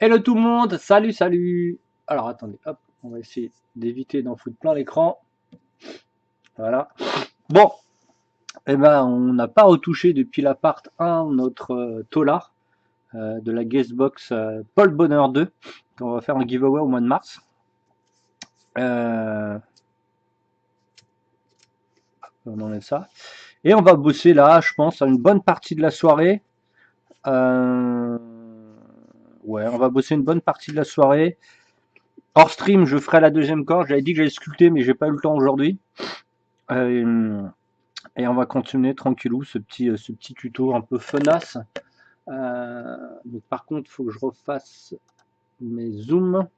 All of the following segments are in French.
Hello tout le monde, salut, salut. Alors attendez, hop, on va essayer d'éviter d'en foutre plein l'écran. Voilà. Bon, eh ben, on n'a pas retouché depuis la part 1 notre Tolar de la Guestbox Paul Bonheur 2. On va faire un giveaway au mois de mars. Euh, on enlève ça. Et on va bosser là, je pense, à une bonne partie de la soirée. Euh, ouais, on va bosser une bonne partie de la soirée. Hors stream, je ferai la deuxième corde. J'avais dit que j'allais sculpter, mais j'ai pas eu le temps aujourd'hui. Euh, Et on va continuer tranquillou ce petit tuto un peu fenace. Donc par contre, il faut que je refasse mes zooms.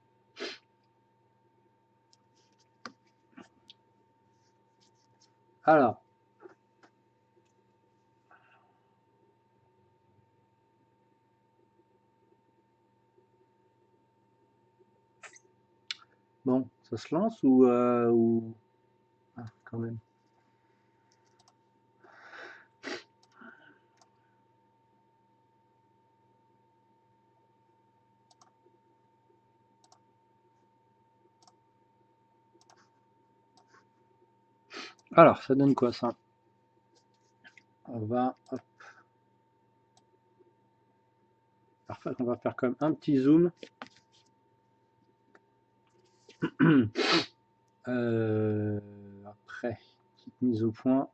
Alors, bon, ça se lance ou... Ah, quand même. Alors, ça donne quoi ça? On va... Hop, parfait, on va faire quand même un petit zoom. Après, petite mise au point.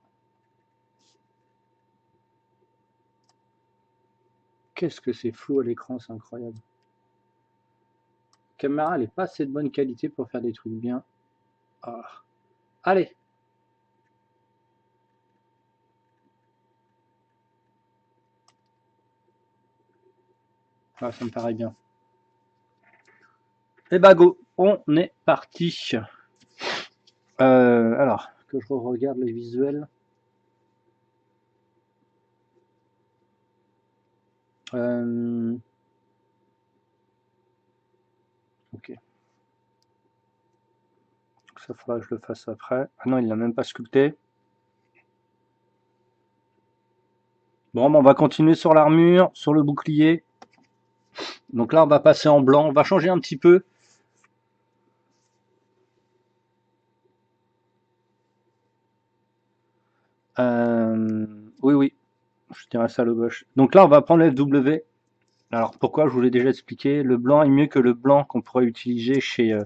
Qu'est-ce que c'est flou à l'écran, c'est incroyable. La caméra, elle est pas assez de bonne qualité pour faire des trucs bien. Ah. Allez. Ah, ça me paraît bien. Et bah go, on est parti. Alors, que je regarde les visuels. Euh, ok. Ça faudra que je le fasse après. Ah non, il l'a même pas sculpté. Bon, on va continuer sur l'armure, sur le bouclier. Donc là, on va passer en blanc. On va changer un petit peu. Oui, oui. Je dirais ça le gauche. Donc là, on va prendre le FW. Alors pourquoi, je vous l'ai déjà expliqué. Le blanc est mieux que le blanc qu'on pourrait utiliser chez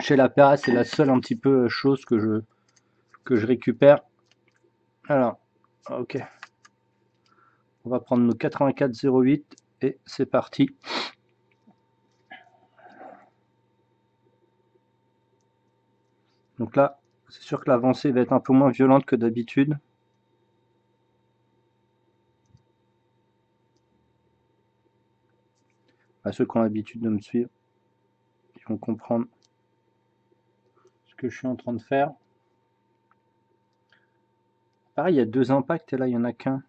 la Pera. C'est la seule un petit peu chose que je récupère. Alors, ok. On va prendre nos 84,08 et c'est parti. Donc là, c'est sûr que l'avancée va être un peu moins violente que d'habitude. À ceux qui ont l'habitude de me suivre, ils vont comprendre ce que je suis en train de faire. Pareil, il y a deux impacts et là, il n'y en a qu'un.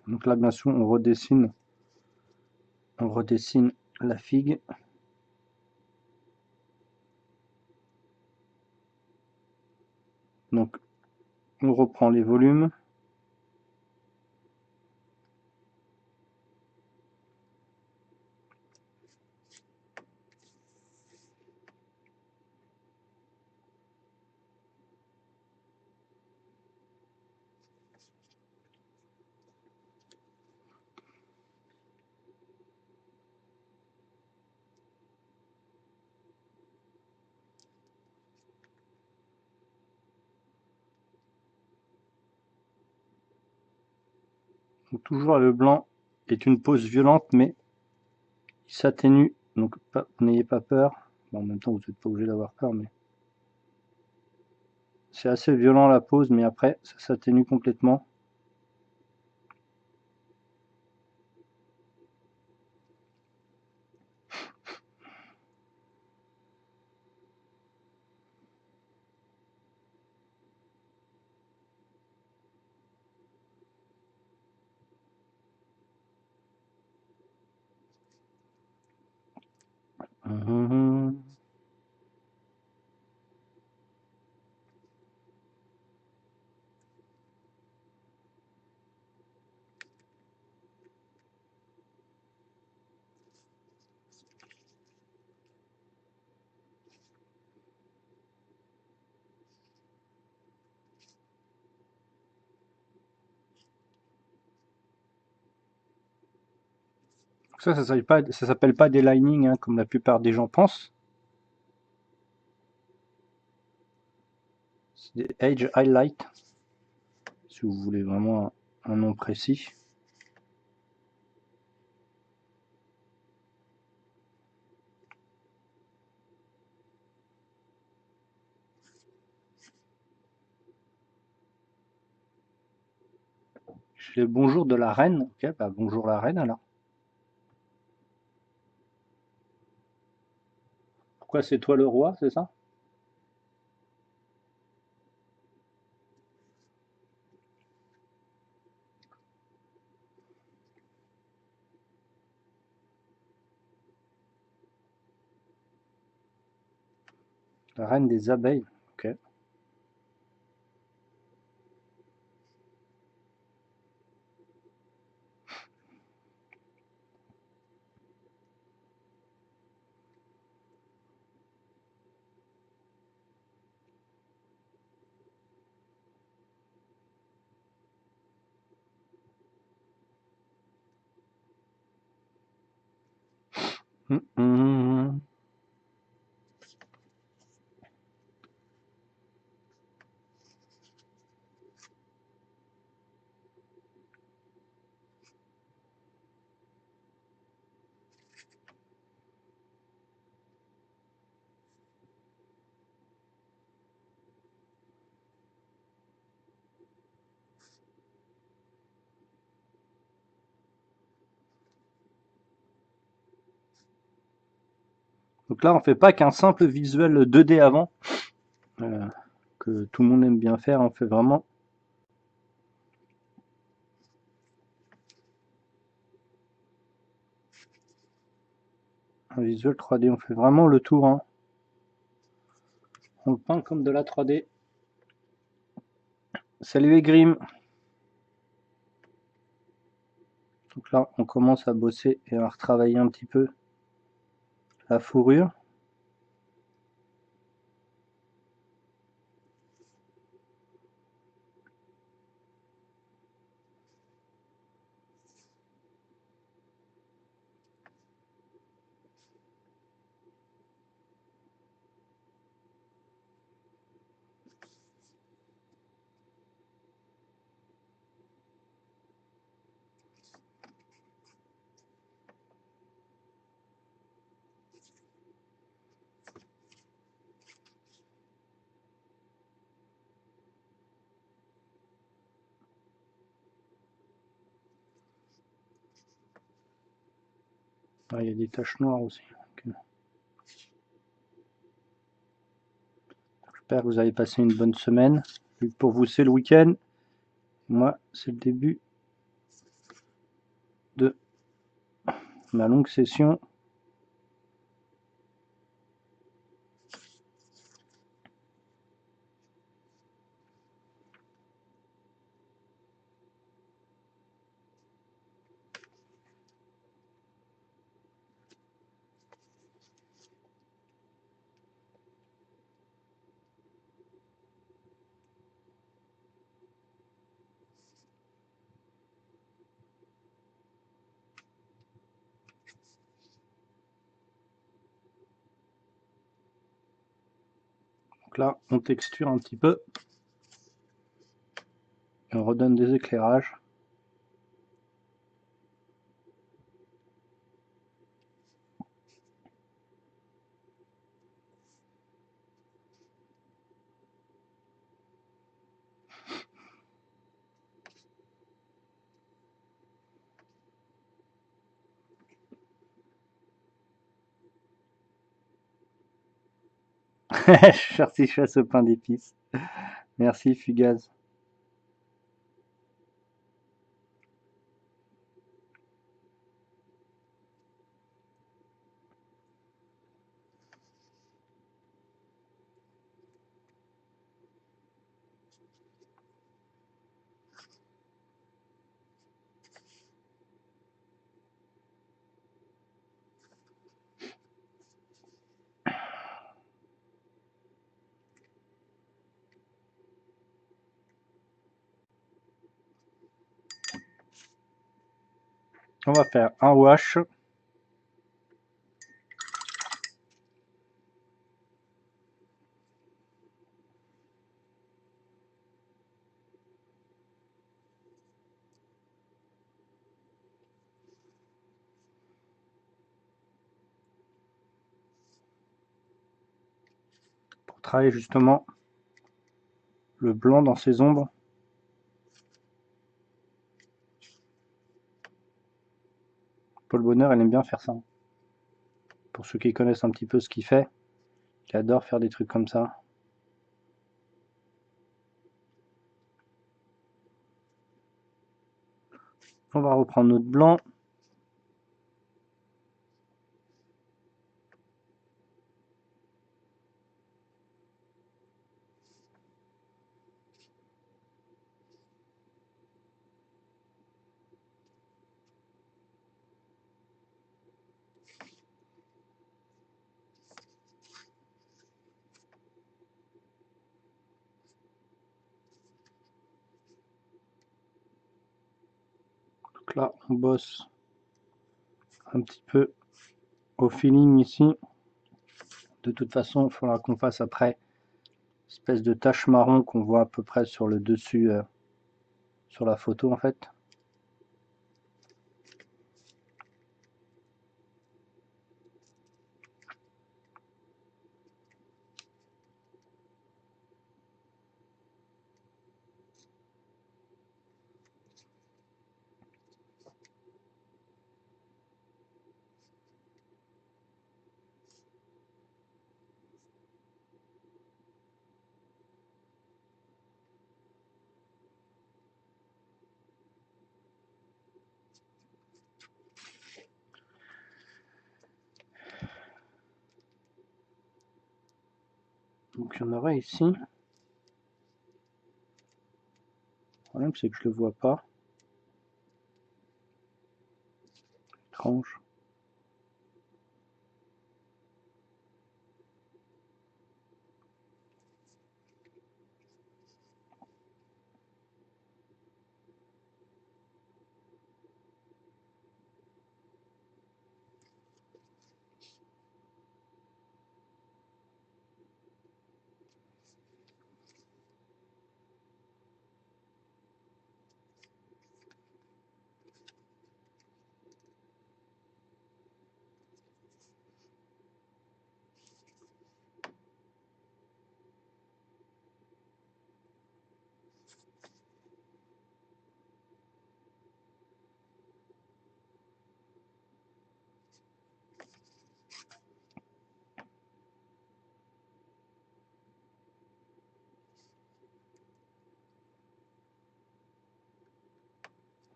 Donc là, bien sûr, on redessine la figue. Donc, on reprend les volumes. Donc, toujours le blanc est une pose violente, mais il s'atténue. Donc, n'ayez pas peur. Bon, en même temps, vous n'êtes pas obligé d'avoir peur, mais c'est assez violent la pose, mais après, ça s'atténue complètement. Ça s'appelle pas des linings, hein, comme la plupart des gens pensent. C'est des Edge Highlight, si vous voulez vraiment un nom précis. Je fais bonjour de la reine. Ok, bah bonjour la reine alors. Pourquoi c'est toi le roi, c'est ça? La reine des abeilles. Ok. Hum, hum. Donc là, on fait pas qu'un simple visuel 2D avant, euh, que tout le monde aime bien faire. On fait vraiment un visuel 3D. On fait vraiment le tour, hein. On le peint comme de la 3D. Salut Egrim. Donc là, on commence à bosser et à retravailler un petit peu la fourrure. Ah, il y a des taches noires aussi. Okay. J'espère que vous avez passé une bonne semaine. Pour vous, c'est le week-end. Moi, c'est le début de ma longue session. Donc là, on texture un petit peu. Et on redonne des éclairages. Merci, chasse au pain d'épices. Merci, Fugaz. On va faire un wash travailler justement le blanc dans ces ombres. Paul Bonheur, il aime bien faire ça. Pour ceux qui connaissent un petit peu ce qu'il fait, il adore faire des trucs comme ça. On va reprendre notre blanc. Donc là, on bosse un petit peu au feeling ici. De toute façon, il faudra qu'on fasse après espèce de tache marron qu'on voit à peu près sur le dessus, sur la photo en fait. Donc il y en aurait ici. Le problème c'est que je le vois pas. Étrange.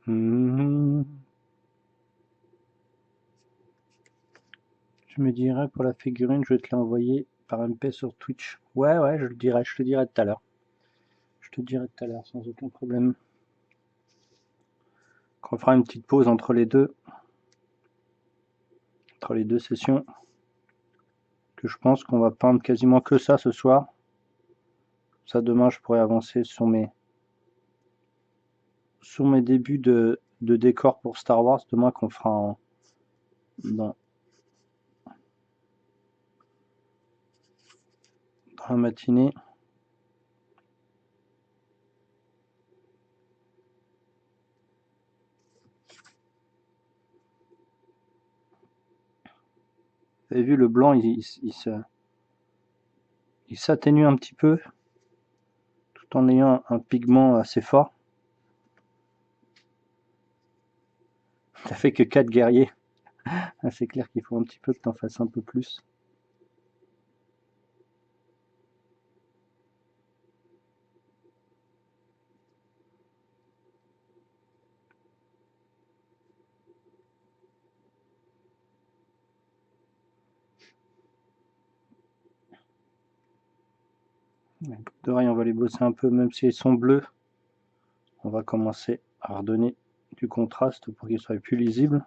Je me dirais pour la figurine, je vais te l'envoyer par MP sur Twitch. Ouais, je te dirai tout à l'heure. Je te dirai tout à l'heure sans aucun problème. On fera une petite pause entre les deux sessions. Que je pense qu'on va peindre quasiment que ça ce soir. Ça demain je pourrais avancer sur mes débuts de décor pour Star Wars. Demain qu'on fera dans la matinée. Vous avez vu le blanc, il s'atténue un petit peu tout en ayant un pigment assez fort. Ça fait que 4 guerriers. C'est clair qu'il faut un petit peu que tu en fasses un peu plus. Les boucles d'oreilles, on va les bosser un peu, même si elles sont bleues. On va commencer à redonner du contraste pour qu'ils soient plus lisibles.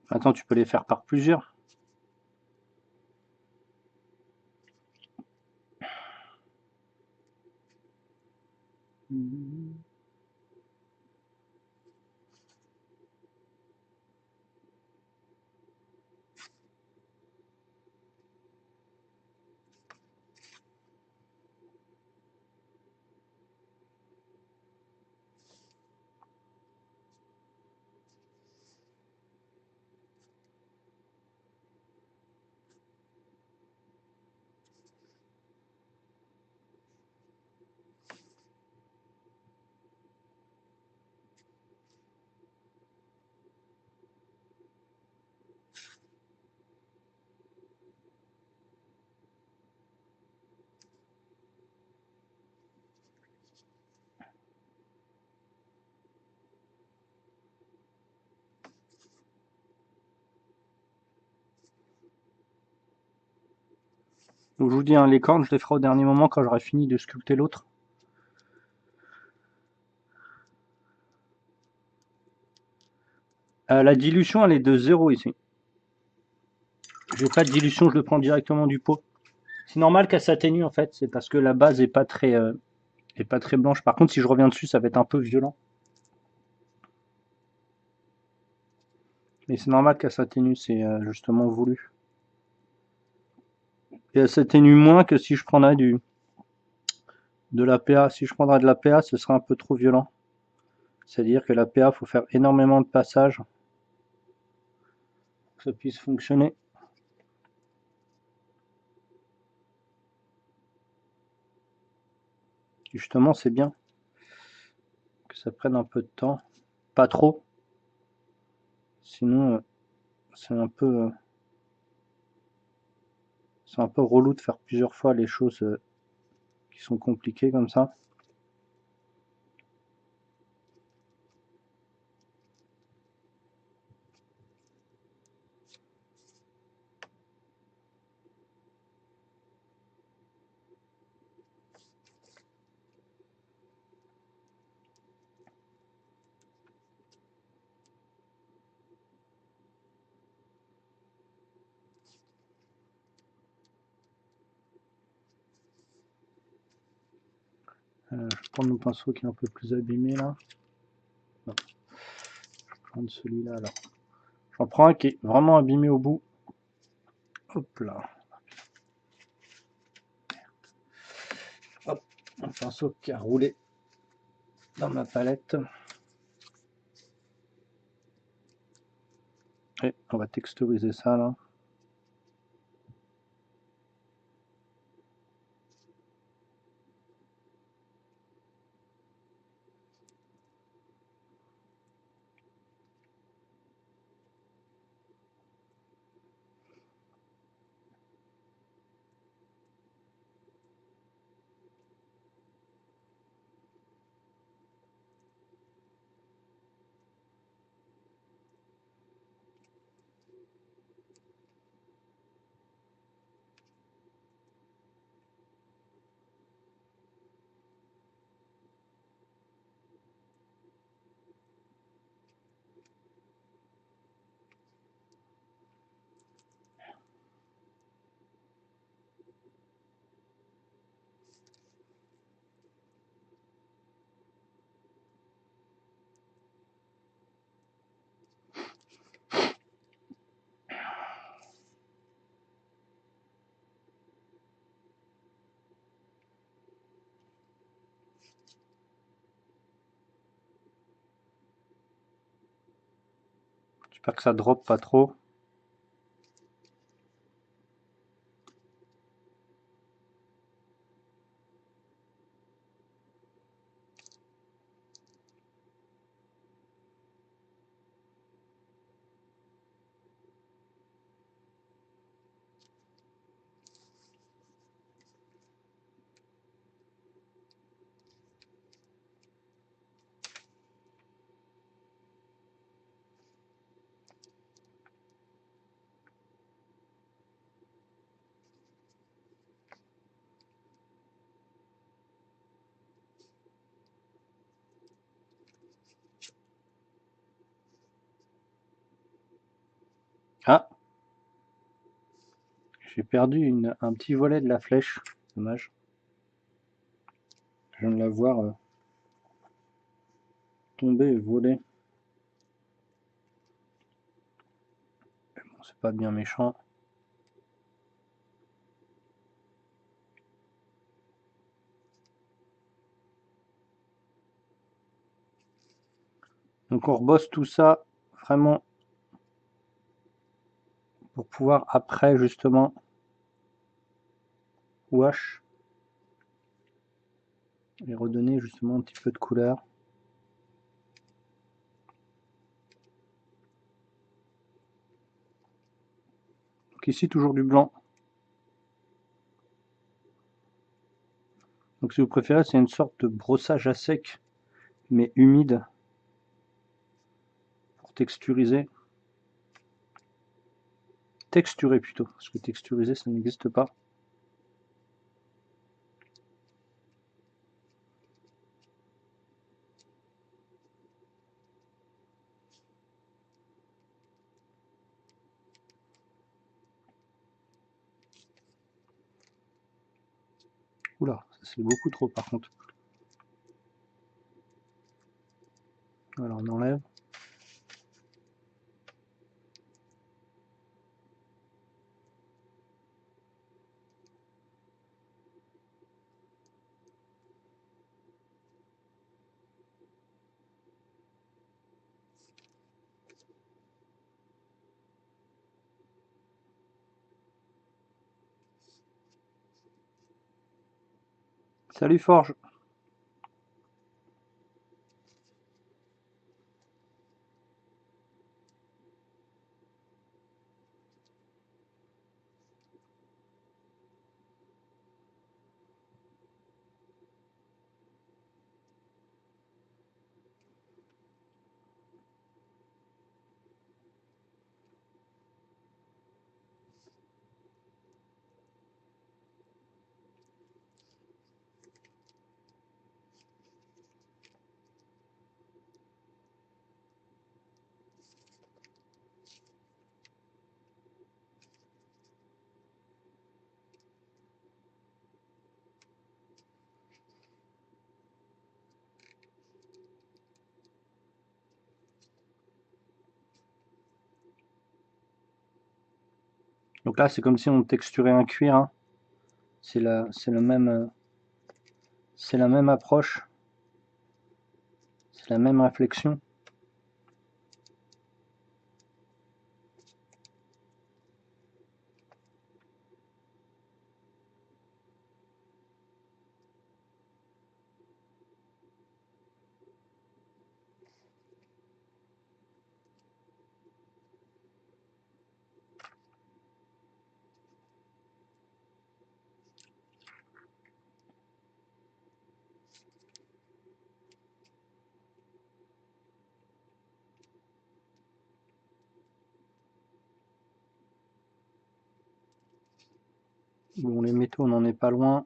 Attends, tu peux les faire par plusieurs. Donc je vous dis, hein, les cornes, je les ferai au dernier moment quand j'aurai fini de sculpter l'autre. La dilution, elle est de 0 ici. J'ai pas de dilution, je le prends directement du pot. C'est normal qu'elle s'atténue en fait, c'est parce que la base est pas très blanche. Par contre, si je reviens dessus, ça va être un peu violent. Mais c'est normal qu'elle s'atténue, c'est justement voulu. Et elle s'atténue moins que si je prendrais de l'APA. Si je prendrais de l'APA, ce serait un peu trop violent. C'est-à-dire que l'APA, il faut faire énormément de passages pour que ça puisse fonctionner. Justement, c'est bien que ça prenne un peu de temps. Pas trop. Sinon, c'est un peu relou de faire plusieurs fois les choses qui sont compliquées comme ça. Je vais prendre mon pinceau qui est un peu plus abîmé là. Non. Je vais prendre celui-là alors. J'en prends un qui est vraiment abîmé au bout. Hop là. Hop, un pinceau qui a roulé dans ma palette. Et on va texturiser ça là. J'espère que ça drop pas trop. J'ai perdu un petit volet de la flèche. Dommage. Je viens de la voir tomber et voler. Bon, c'est pas bien méchant. Donc on rebosse tout ça vraiment pour pouvoir après justement wash et redonner justement un petit peu de couleur. Donc ici toujours du blanc. Donc si vous préférez, c'est une sorte de brossage à sec mais humide pour texturiser. Texturer plutôt, parce que texturiser ça n'existe pas. Oula, ça c'est beaucoup trop par contre. Alors on enlève. Salut Forge. Donc là c'est comme si on texturait un cuir. Hein. C'est la même approche. C'est la même réflexion. Bon, les métaux, on n'en est pas loin.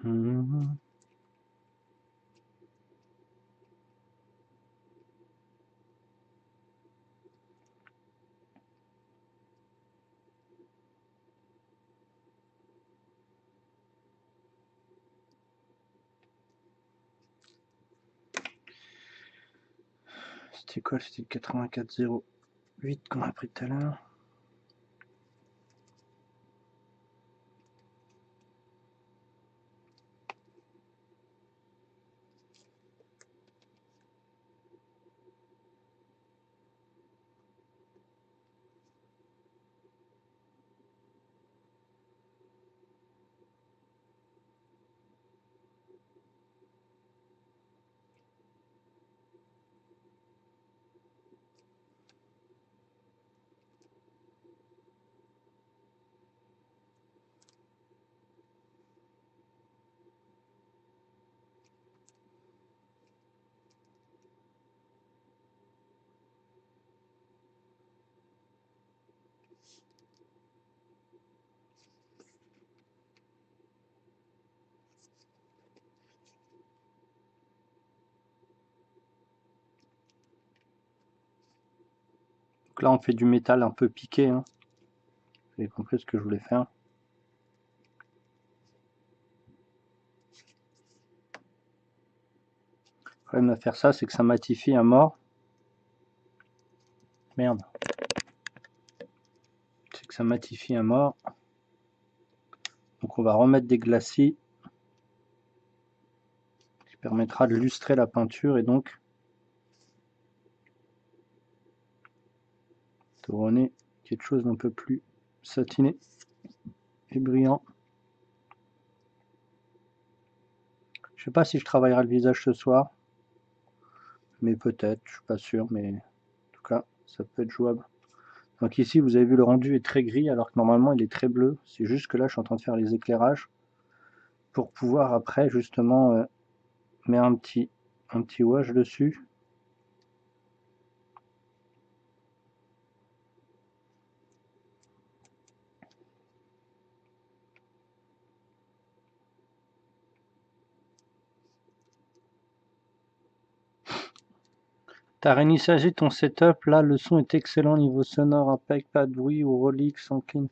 Mmh. C'était quoi? C'était le 8408 qu'on a pris tout à l'heure. Donc là, on fait du métal un peu piqué, hein. Vous avez compris ce que je voulais faire. Le problème à faire ça, c'est que ça matifie à mort. Merde. C'est que ça matifie à mort. Donc on va remettre des glacis qui permettra de lustrer la peinture et donc de donner quelque chose d'un peu plus satiné et brillant. Je sais pas si je travaillerai le visage ce soir, mais peut-être, je suis pas sûr, mais en tout cas, ça peut être jouable. Donc ici, vous avez vu, le rendu est très gris, alors que normalement, il est très bleu. C'est juste que là, je suis en train de faire les éclairages pour pouvoir après, justement, mettre un petit wash dessus. T'as réinitialisé ton setup, là, le son est excellent niveau sonore, impec, pas de bruit ou relique, sans clean.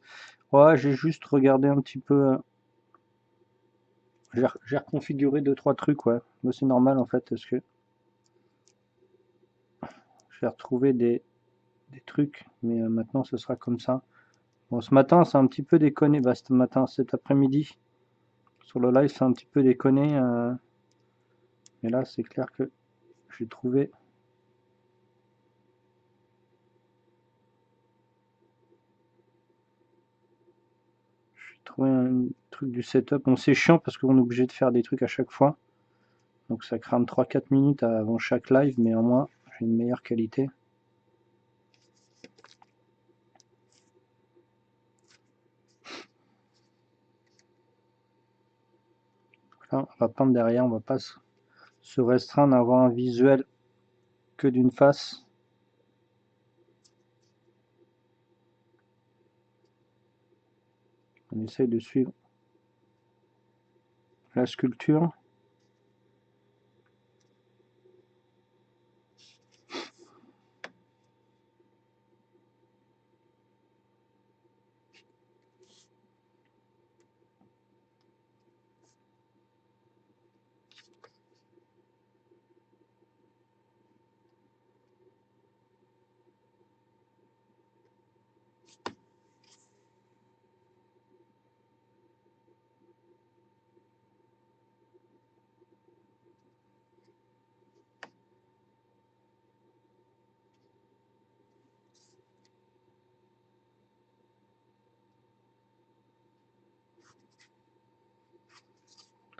Ouais, j'ai juste regardé un petit peu. J'ai reconfiguré 2-3 trucs, ouais. Mais c'est normal en fait, parce que j'ai retrouvé des trucs, mais maintenant ce sera comme ça. Bon, ce matin, c'est un petit peu déconné. Bah, ce matin, cet après-midi, sur le live, c'est un petit peu déconné. Mais là, c'est clair que j'ai trouvé. J'ai trouvé un truc du setup. Bon, c'est chiant parce qu'on est obligé de faire des trucs à chaque fois. Donc ça crame 3-4 minutes avant chaque live, mais au moins, j'ai une meilleure qualité. Là, on va peindre derrière, on va pas se restreindre à avoir un visuel que d'une face. On essaye de suivre la sculpture.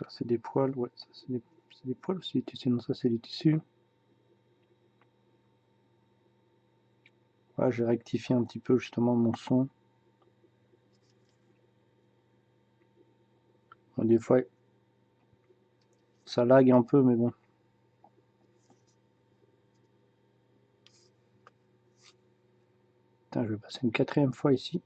Là, c'est des poils, ouais, ça c'est des poils aussi, sinon ça c'est des tissus. Ouais, j'ai rectifié un petit peu justement mon son. Bon, des fois, ça lag un peu, mais bon. Putain, je vais passer une quatrième fois ici.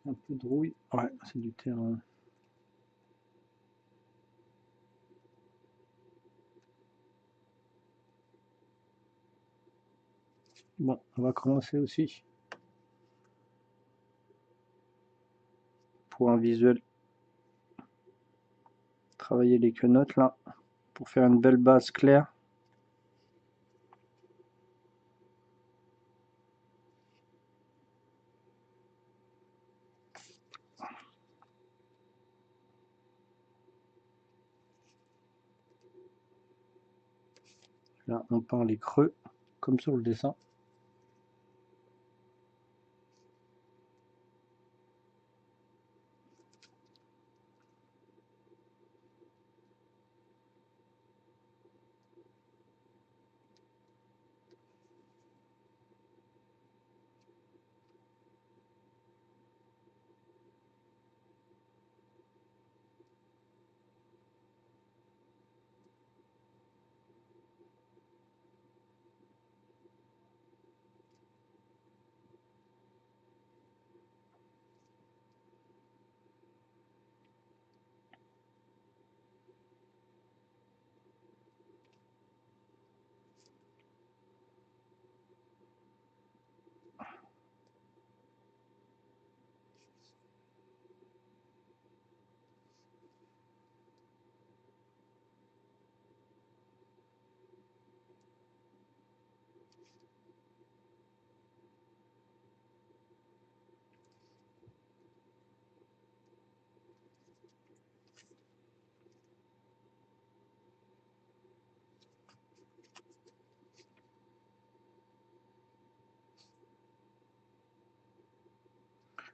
Un peu de rouille. Ouais, c'est du terrain. Bon, on va commencer aussi pour un visuel. Travailler les quenottes là, pour faire une belle base claire. Là, on peint les creux, comme sur le dessin.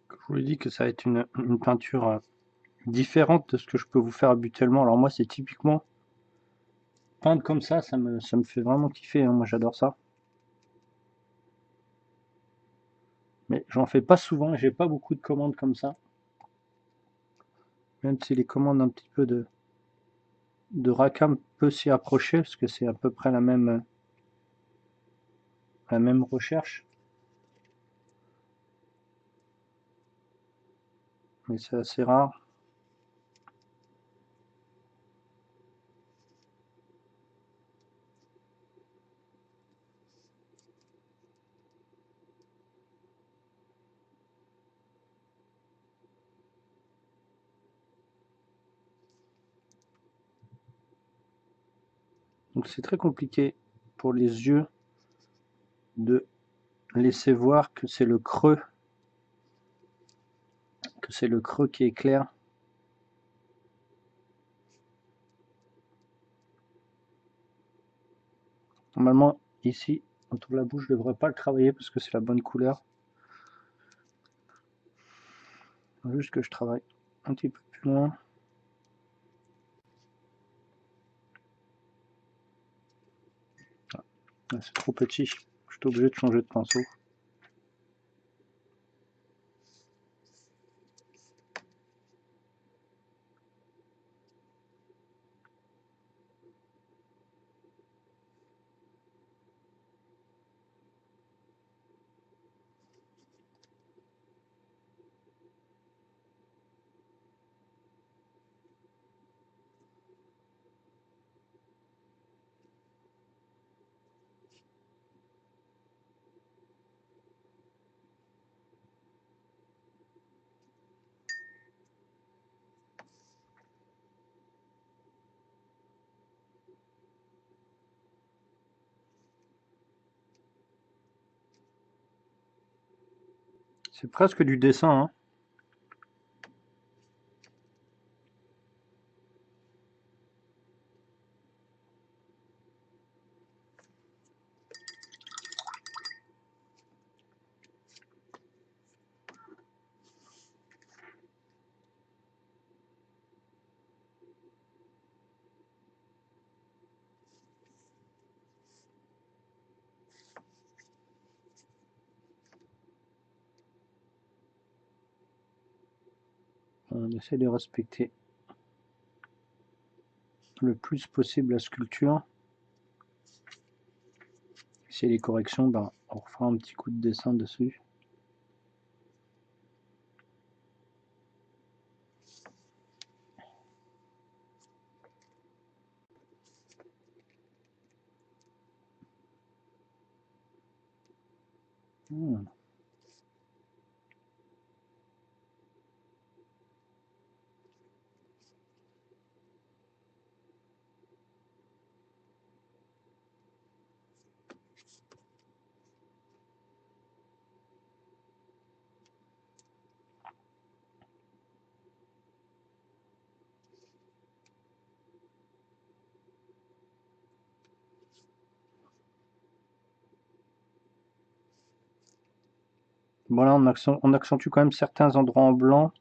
Je vous l'ai dit que ça va être une peinture différente de ce que je peux vous faire habituellement. Alors moi, c'est typiquement peindre comme ça me fait vraiment kiffer, hein. Moi, j'adore ça. Mais j'en fais pas souvent, j'ai pas beaucoup de commandes comme ça. Même si les commandes un petit peu de Rackham peut s'y approcher, parce que c'est à peu près la même recherche. Mais c'est assez rare. Donc c'est très compliqué pour les yeux de laisser voir que c'est le creux qui est clair. Normalement, ici, autour de la bouche, je ne devrais pas le travailler parce que c'est la bonne couleur. Juste que je travaille un petit peu plus loin. Ah, c'est trop petit, je suis obligé de changer de pinceau. C'est presque du dessin, hein. On essaie de respecter le plus possible la sculpture. Si les corrections, ben, on refera un petit coup de dessin dessus. Voilà, on accentue quand même certains endroits en blanc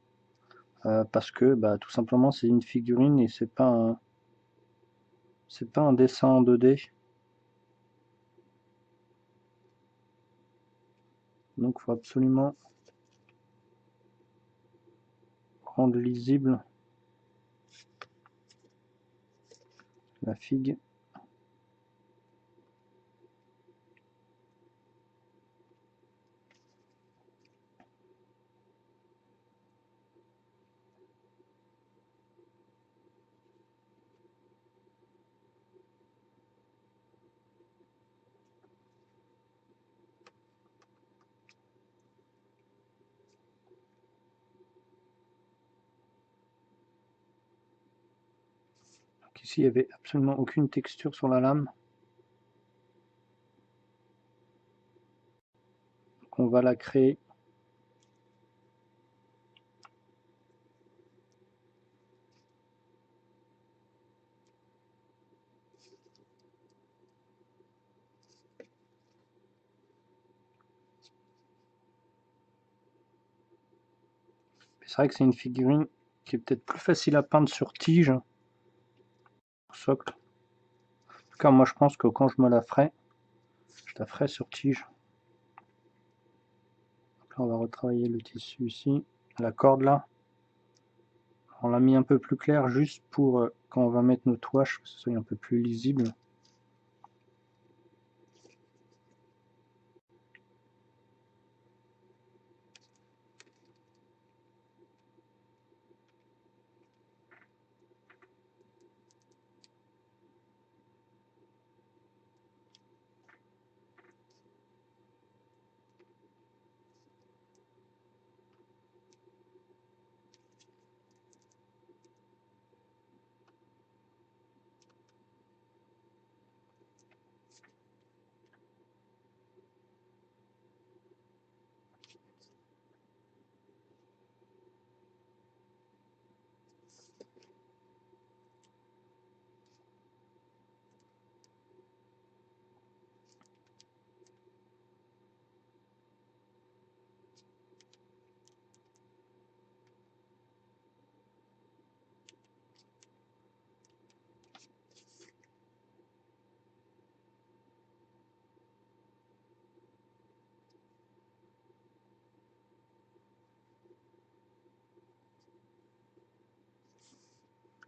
parce que bah, tout simplement c'est une figurine et c'est pas un dessin en 2D. Donc il faut absolument rendre lisible la figue. Donc ici il n'y avait absolument aucune texture sur la lame. Donc on va la créer. C'est vrai que c'est une figurine qui est peut-être plus facile à peindre sur tige, socle. En tout cas, moi je pense que quand je me la ferai, je la ferai sur tige. Donc là, on va retravailler le tissu ici, la corde là. On l'a mis un peu plus clair juste pour quand on va mettre notre wash, que ce soit un peu plus lisible.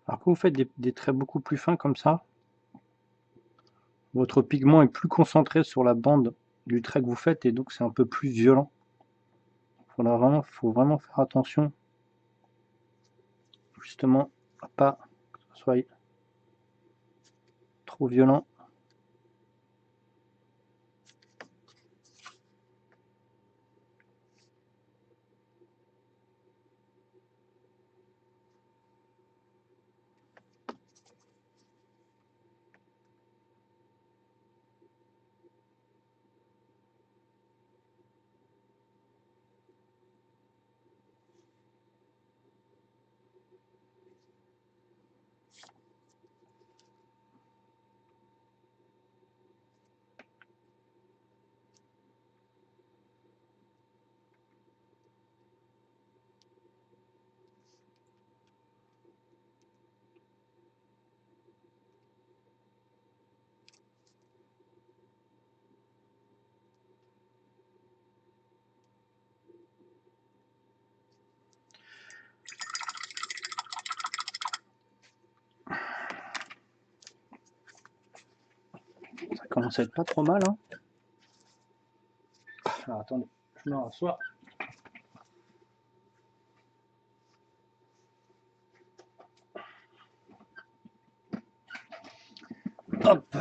Alors quand vous faites des traits beaucoup plus fins comme ça, votre pigment est plus concentré sur la bande du trait que vous faites et donc c'est un peu plus violent. Faut vraiment faire attention justement à pas que ce soit trop violent. Ça commence à être pas trop mal, hein. Alors attendez, je me rassois. Hop.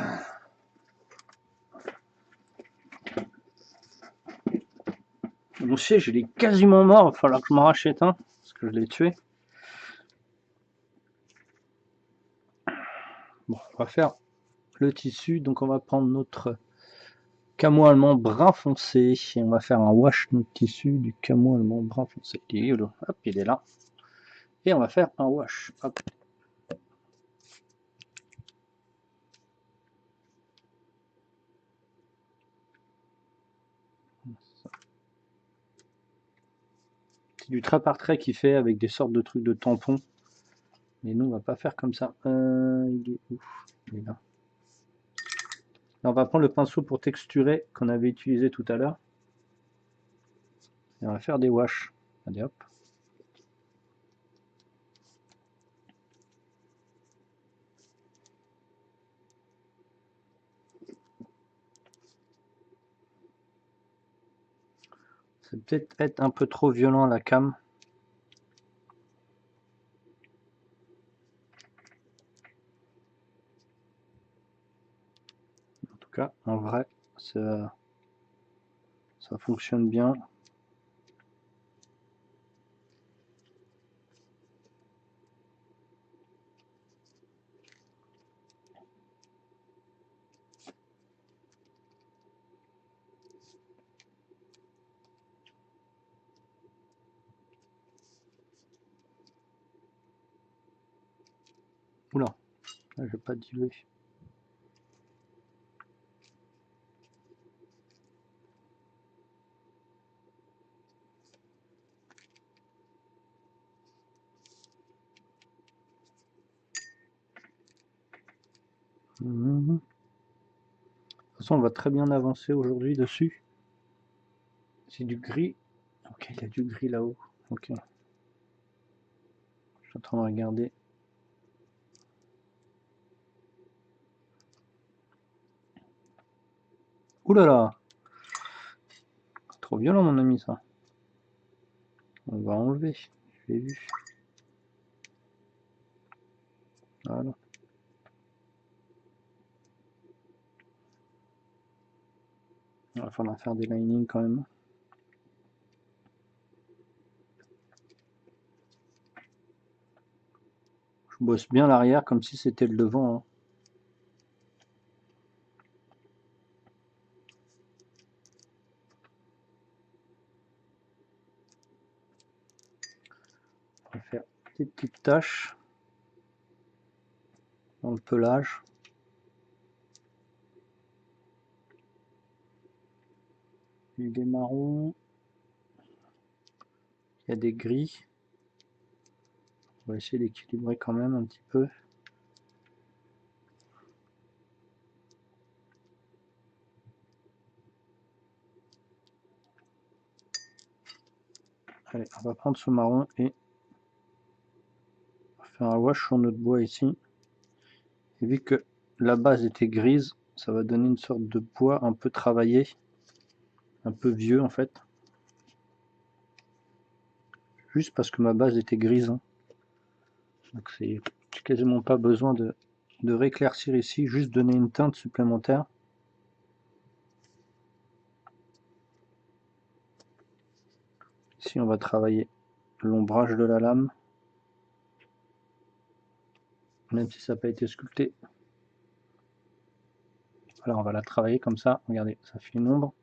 Mon siège il est quasiment mort, il va falloir que je m'en rachète un, parce que je l'ai tué. Bon, on va faire le tissu, donc on va prendre notre camo allemand brun foncé, et on va faire un wash de notre tissu du camo allemand brun foncé. Hop, il est là. Et on va faire un wash. Hop. C'est du trait par trait qui fait avec des sortes de trucs de tampons. Mais nous, on va pas faire comme ça. Il est où? Il est là. Là, on va prendre le pinceau pour texturer qu'on avait utilisé tout à l'heure. Et on va faire des washes. Allez hop. C'est peut-être être un peu trop violent la cam. En tout cas, en vrai, ça fonctionne bien. Oula, là, je vais pas diluer. De toute façon, on va très bien avancer aujourd'hui dessus. C'est du gris. Ok, il y a du gris là-haut. Ok. Je suis en train de regarder. Ouh là là! Trop violent, mon ami, ça. On va enlever. Je l'ai vu. Voilà. Il va falloir faire des linings quand même. Je bosse bien l'arrière comme si c'était le devant, hein. On va faire des petites taches dans le pelage. Il y a des marrons. Il y a des gris. On va essayer d'équilibrer quand même un petit peu. Allez, on va prendre ce marron et faire un wash sur notre bois ici. Et vu que la base était grise, ça va donner une sorte de bois un peu travaillé, un peu vieux en fait. Juste parce que ma base était grise, hein. Donc c'est quasiment pas besoin de rééclaircir ici, juste donner une teinte supplémentaire. Ici on va travailler l'ombrage de la lame, même si ça n'a pas été sculpté. Voilà, on va la travailler comme ça, regardez, ça fait une ombre.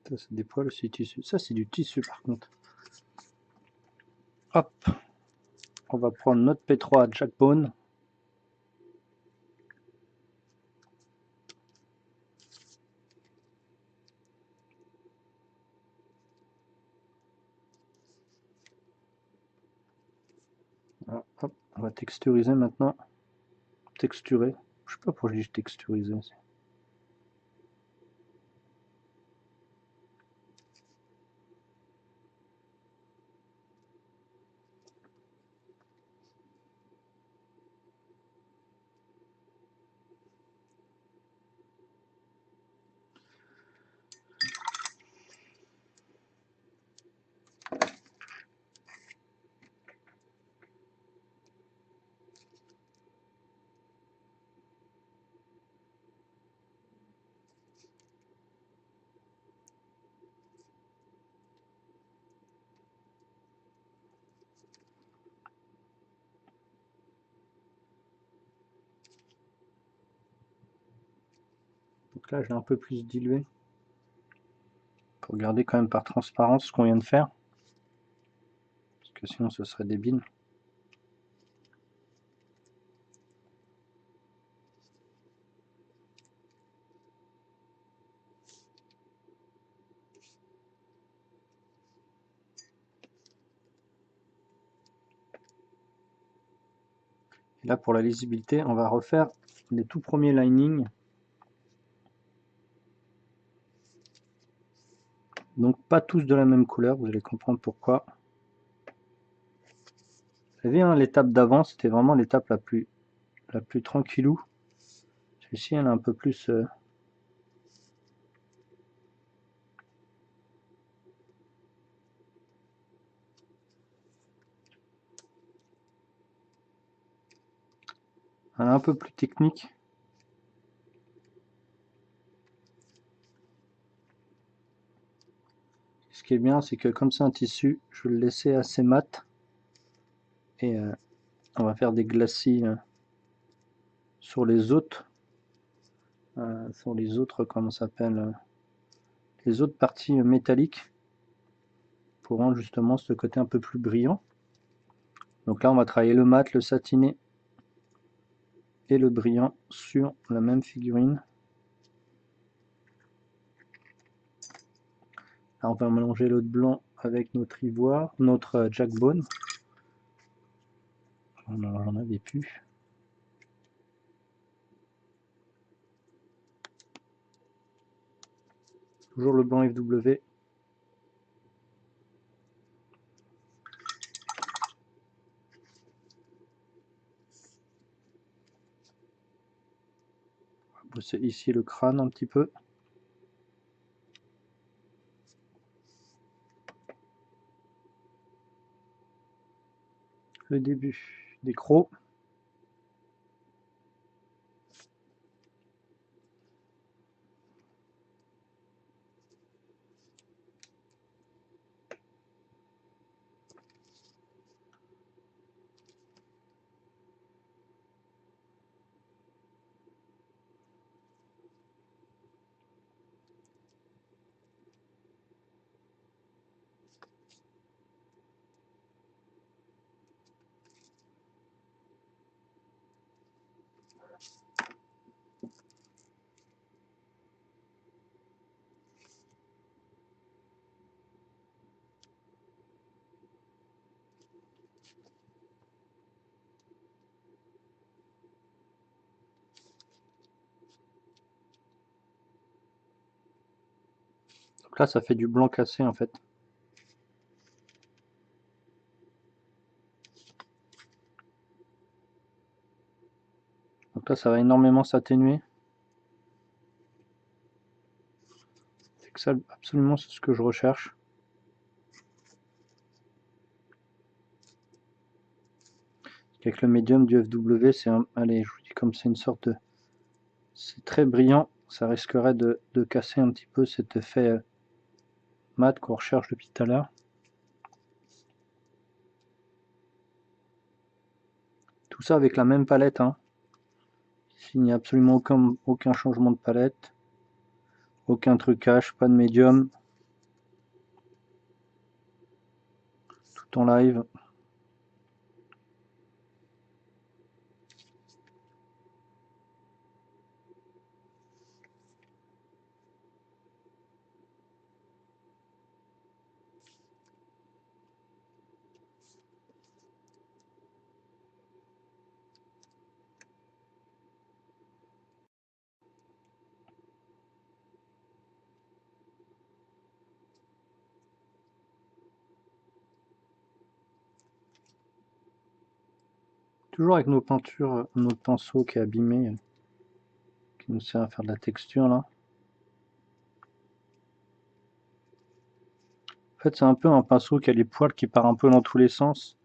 Ça c'est des poils aussi tissu, ça c'est du tissu par contre. Hop, on va prendre notre P3 Jackbone. Voilà, hop, on va texturiser maintenant. Texturer, je sais pas pourquoi je dis texturiser. Donc là, je l'ai un peu plus dilué pour garder quand même par transparence ce qu'on vient de faire, parce que sinon ce serait débile. Et là, pour la lisibilité, on va refaire les tout premiers linings. Donc pas tous de la même couleur, vous allez comprendre pourquoi. Vous savez, hein, l'étape d'avant, c'était vraiment l'étape la plus tranquillou. Celle-ci, elle est un peu plus... elle est un peu plus technique. Ce qui est bien, c'est que comme c'est un tissu, je vais le laisser assez mat. Et on va faire des glacis sur les autres. Comment ça s'appelle, les autres parties métalliques. Pour rendre justement ce côté un peu plus brillant. Donc là, on va travailler le mat, le satiné et le brillant sur la même figurine. Là, on va mélanger l'autre blanc avec notre ivoire, notre jackbone. J'en avais plus. Toujours le blanc FW. On va bosser ici le crâne un petit peu. Le début des crocs. Donc là, ça fait du blanc cassé en fait. Donc là, ça va énormément s'atténuer. C'est que ça, absolument, c'est ce que je recherche. Avec le médium du FW, c'est un... Allez, je vous dis comme c'est une sorte de... C'est très brillant, ça risquerait de casser un petit peu cet effet mat qu'on recherche depuis tout à l'heure. Tout ça avec la même palette. Hein. Ici, il n'y a absolument aucun changement de palette. Aucun trucage, pas de médium. Tout en live. Toujours avec nos peintures, notre pinceau qui est abîmé, qui nous sert à faire de la texture là. En fait, c'est un peu un pinceau qui a les poils qui partent un peu dans tous les sens,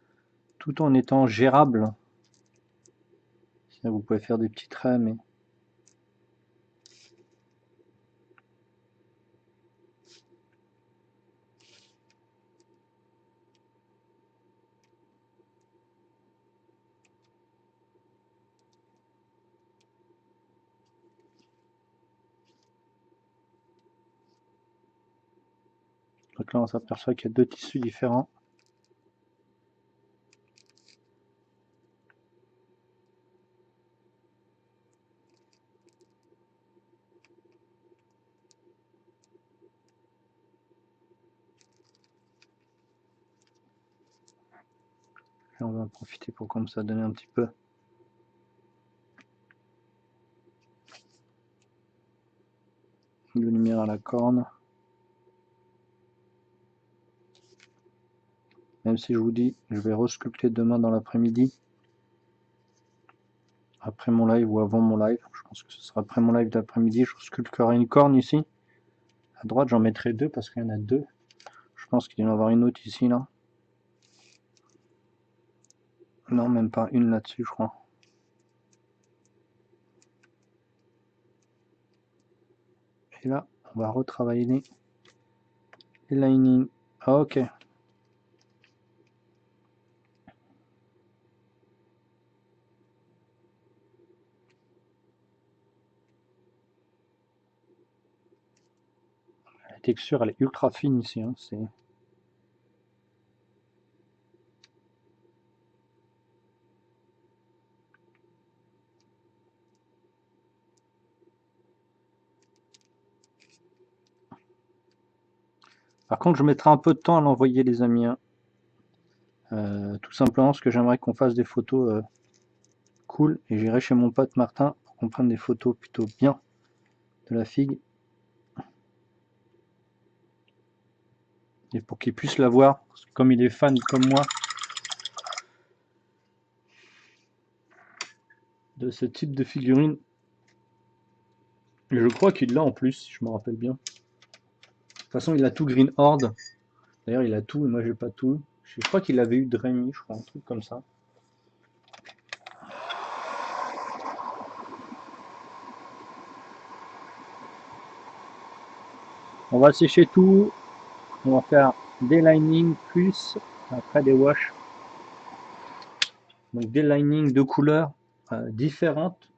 tout en étant gérable. Vous pouvez faire des petits traits, mais... Donc là, on s'aperçoit qu'il y a deux tissus différents. Et on va en profiter pour comme ça donner un petit peu de lumière à la corne. Même si je vous dis, je vais resculpter demain dans l'après-midi. Après mon live ou avant mon live. Je pense que ce sera après mon live d'après-midi. Je resculpterai une corne ici. À droite, j'en mettrai deux parce qu'il y en a deux. Je pense qu'il y en avoir une autre ici, là. Non, même pas une là-dessus, je crois. Et là, on va retravailler les linings. Ah, ok. La texture, elle est ultra fine ici. Hein. Par contre, je mettrai un peu de temps à l'envoyer, les amis. Hein. Tout simplement parce que j'aimerais qu'on fasse des photos cool. Et j'irai chez mon pote Martin pour qu'on prenne des photos plutôt bien de la figue. Et pour qu'il puisse la voir. Parce que comme il est fan comme moi de ce type de figurine. Et je crois qu'il l'a en plus, si je me rappelle bien. De toute façon, il a tout Green Horde. D'ailleurs, il a tout et moi, j'ai pas tout. Je crois qu'il avait eu Dreamy, je crois, un truc comme ça. On va sécher tout. On va faire des linings plus après des wash. Donc des linings de couleurs différentes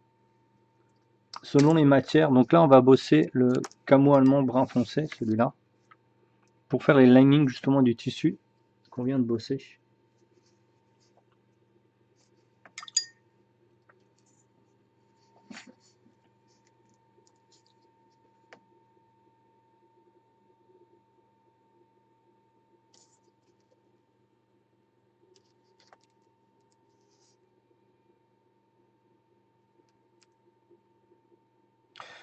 selon les matières. Donc là, on va bosser le camo allemand brun foncé, celui-là, pour faire les linings justement du tissu qu'on vient de bosser.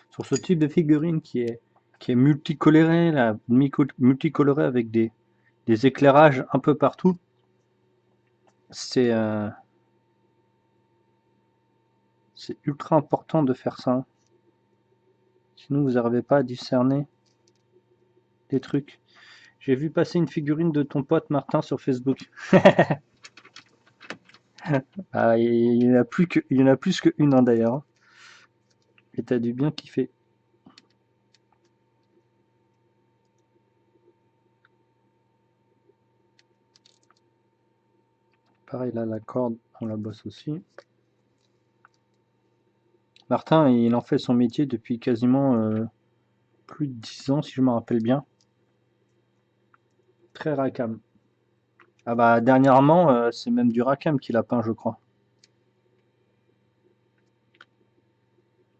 Sur ce type de figurine qui est multicoloré, là, multicoloré avec des éclairages un peu partout, c'est ultra important de faire ça. Sinon, vous n'arrivez pas à discerner des trucs. J'ai vu passer une figurine de ton pote Martin sur Facebook. Ah, il y en a plus qu'une hein, d'ailleurs. Et t'as dû bien kiffer. Pareil là, la corde, on la bosse aussi. Martin, il en fait son métier depuis quasiment plus de 10 ans, si je me rappelle bien. Très Rackham. Ah bah dernièrement, c'est même du Rackham qu'il a peint, je crois.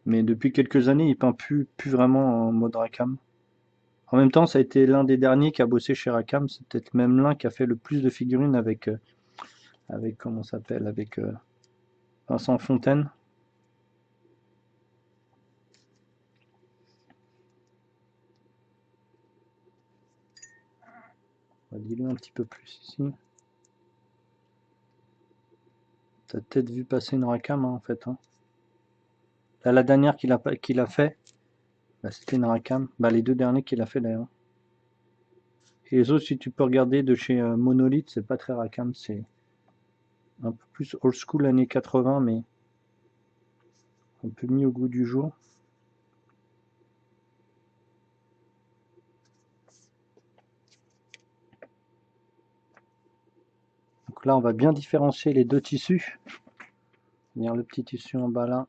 Mais depuis quelques années, il peint plus vraiment en mode Rackham. En même temps, ça a été l'un des derniers qui a bossé chez Rackham. C'est peut-être même l'un qui a fait le plus de figurines avec comment ça s'appelle, avec Vincent Fontaine. On va diluer un petit peu plus ici. T'as peut-être vu passer une Rackham hein, en fait. Hein. Là, la dernière qu'il a fait, bah, c'était une Rackham. Bah, les deux derniers qu'il a fait d'ailleurs. Et les autres, si tu peux regarder de chez Monolith, c'est pas très Rackham, c'est un peu plus old school années 80, mais un peu mis au goût du jour. Donc là, on va bien différencier les deux tissus. Venir le petit tissu en bas là.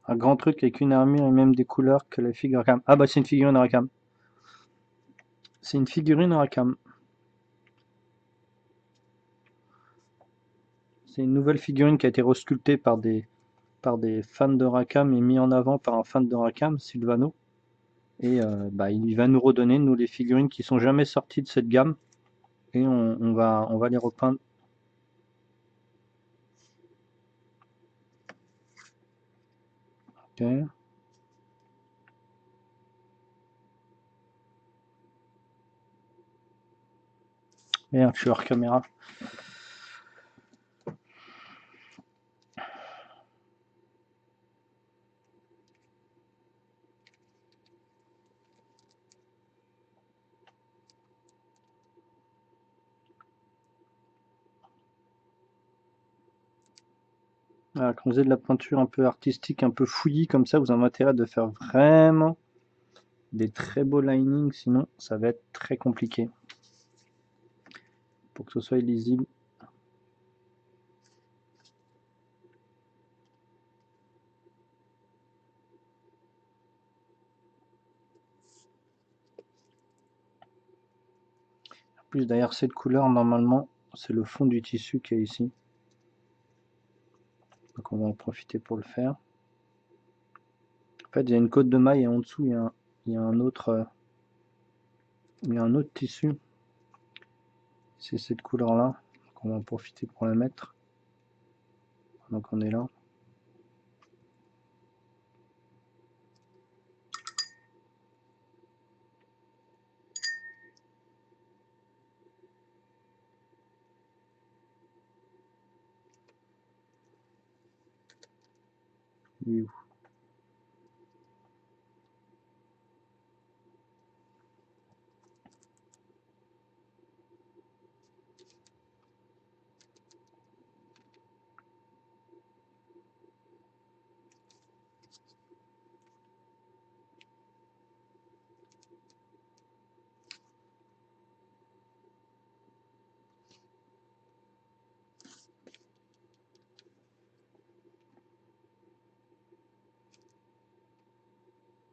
Un grand truc avec une armure et même des couleurs que la figure Rackham. Ah bah c'est une figurine Rackham. C'est une figurine Rackham. C'est une nouvelle figurine qui a été resculptée par des fans de Rackham et mis en avant par un fan de Rackham, Silvano. Et bah, il va nous redonner, nous, les figurines qui sont jamais sorties de cette gamme. Et on va les repeindre. Ok. Merde, je suis hors caméra. Voilà, quand vous avez de la peinture un peu artistique, un peu fouillis comme ça, vous avez intérêt de faire vraiment des très beaux linings, sinon ça va être très compliqué pour que ce soit lisible. En plus d'ailleurs cette couleur normalement c'est le fond du tissu qui est ici. Donc on va en profiter pour le faire. En fait il y a une côte de maille et en dessous il y a un autre tissu. C'est cette couleur là. Donc on va en profiter pour la mettre. Donc on est là. Il est où?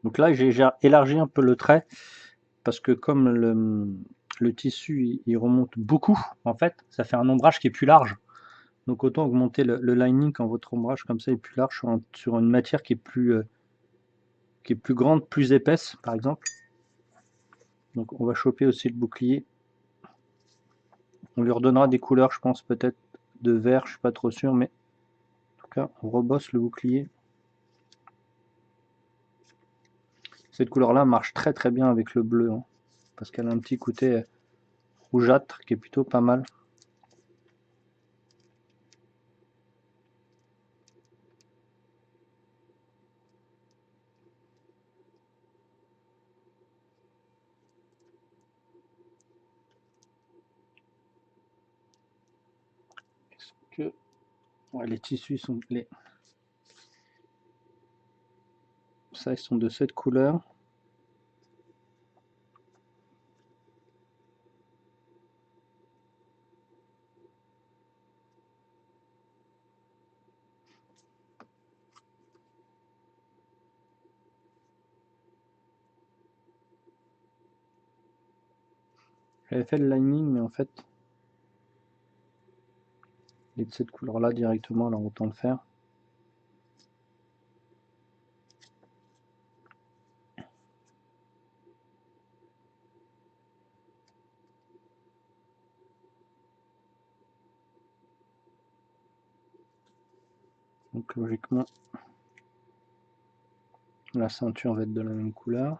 Donc là j'ai élargi un peu le trait parce que comme le tissu il remonte beaucoup en fait, ça fait un ombrage qui est plus large. Donc autant augmenter le lining quand votre ombrage comme ça est plus large sur une matière qui est plus grande, plus épaisse par exemple. Donc on va choper aussi le bouclier. On lui redonnera des couleurs, je pense peut-être de vert, je suis pas trop sûr, mais en tout cas on rebosse le bouclier. Cette couleur là marche très très bien avec le bleu, hein, parce qu'elle a un petit côté rougeâtre qui est plutôt pas mal. Est-ce que ouais, les tissus sont ça ils sont de cette couleur. J'avais fait le lining mais en fait il est de cette couleur là directement, alors autant le faire. Donc logiquement la ceinture va être de la même couleur.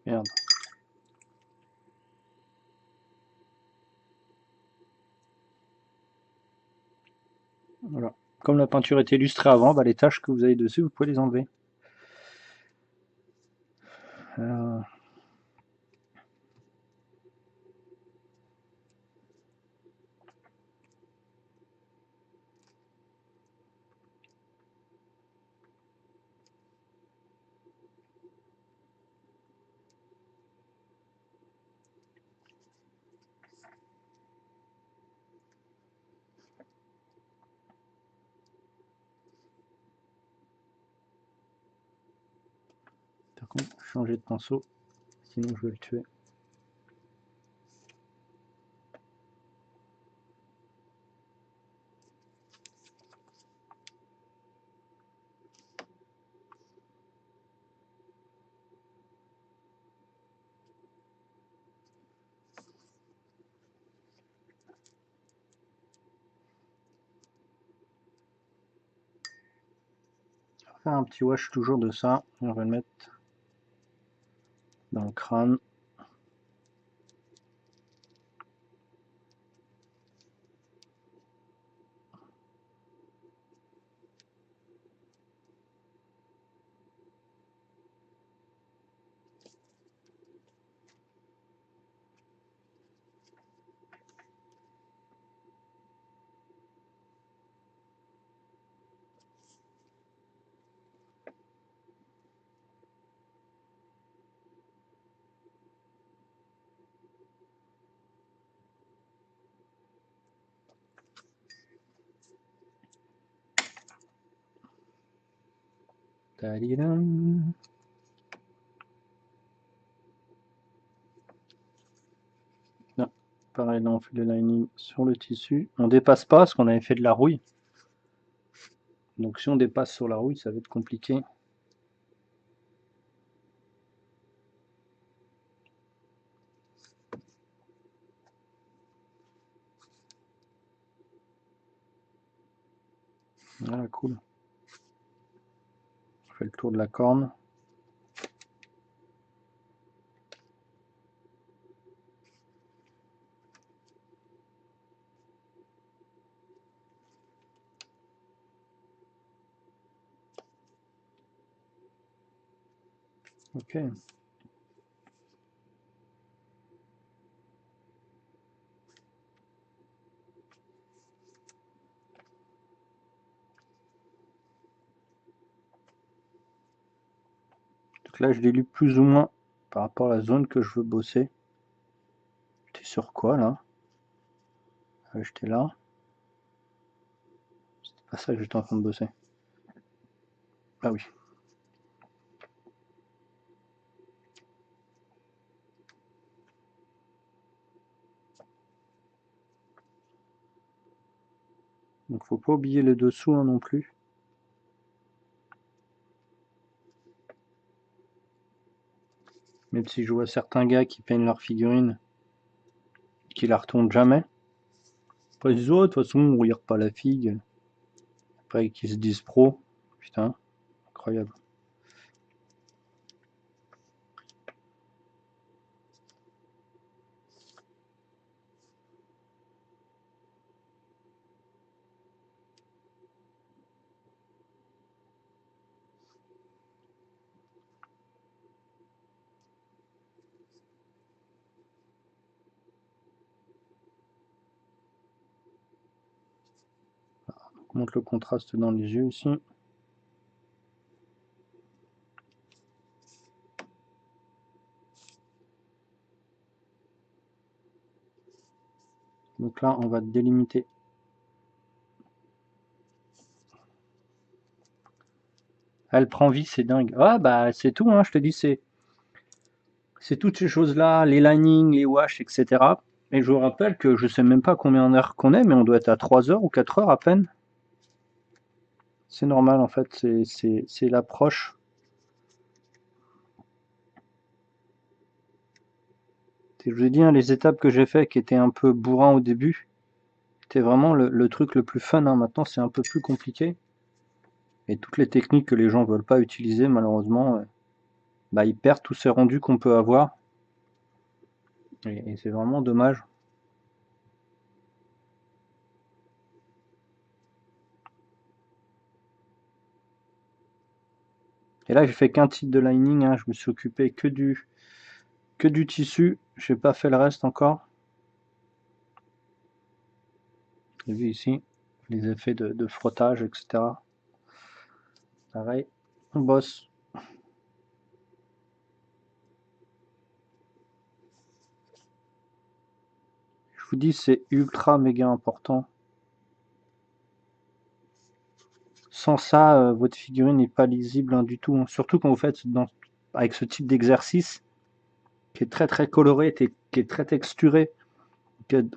Merde. Voilà. Comme la peinture est illustrée avant, bah, les taches que vous avez dessus, vous pouvez les enlever. Alors, par contre, changer de pinceau, sinon je vais le tuer. faire un petit wash toujours de ça. On va le mettre dans le crâne. Tadidam. Là, pareil, là on fait le lining sur le tissu. On dépasse pas parce qu'on avait fait de la rouille. Donc si on dépasse sur la rouille, ça va être compliqué. Voilà, cool. On fait le tour de la corne. Ok. Donc là, je l'ai plus ou moins par rapport à la zone que je veux bosser. J'étais sur quoi là? J'étais là. C'était pas ça que j'étais en train de bosser. Ah oui. Donc faut pas oublier le dessous hein, non plus. Même si je vois certains gars qui peignent leur figurine, qui la retournent jamais. Après ils disent oh de toute façon on regarde pas la figue. Après qu'ils se disent pro. Putain, incroyable. On monte le contraste dans les yeux ici. Donc là on va délimiter. Elle prend vie, c'est dingue. Ah bah c'est tout, hein, je te dis, c'est toutes ces choses-là, les linings, les wash, etc. Et je vous rappelle que je sais même pas combien d'heures qu'on est, mais on doit être à 3 heures ou 4 heures à peine. C'est normal en fait, c'est l'approche. Je vous ai dit, hein, les étapes que j'ai fait qui étaient un peu bourrin au début, c'était vraiment le truc le plus fun. Hein. Maintenant c'est un peu plus compliqué. Et toutes les techniques que les gens veulent pas utiliser, malheureusement, bah, ils perdent tous ces rendus qu'on peut avoir. Et c'est vraiment dommage. Et là j'ai fait qu'un type de lining, hein. Je me suis occupé que du tissu, j'ai pas fait le reste encore. Vous avez vu ici les effets de frottage, etc. Pareil, on bosse. Je vous dis, c'est ultra méga important. Sans ça, votre figurine n'est pas lisible hein, du tout. Hein. Surtout quand vous faites avec ce type d'exercice qui est très très coloré, qui est très texturé.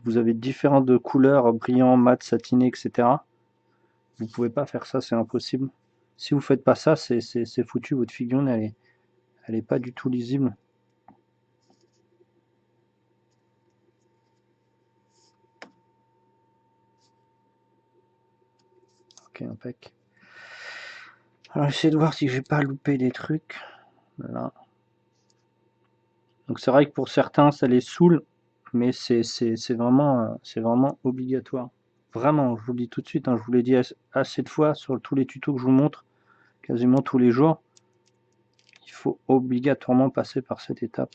Vous avez différentes couleurs, brillants, mat, satiné, etc. Vous ne pouvez pas faire ça, c'est impossible. Si vous ne faites pas ça, c'est foutu. Votre figurine, elle est pas du tout lisible. Ok, impec. Alors, j'essaie de voir si j'ai pas loupé des trucs. Voilà. Donc c'est vrai que pour certains, ça les saoule, mais c'est vraiment obligatoire. Vraiment, je vous le dis tout de suite, hein, je vous l'ai dit assez de fois sur tous les tutos que je vous montre, quasiment tous les jours. Il faut obligatoirement passer par cette étape.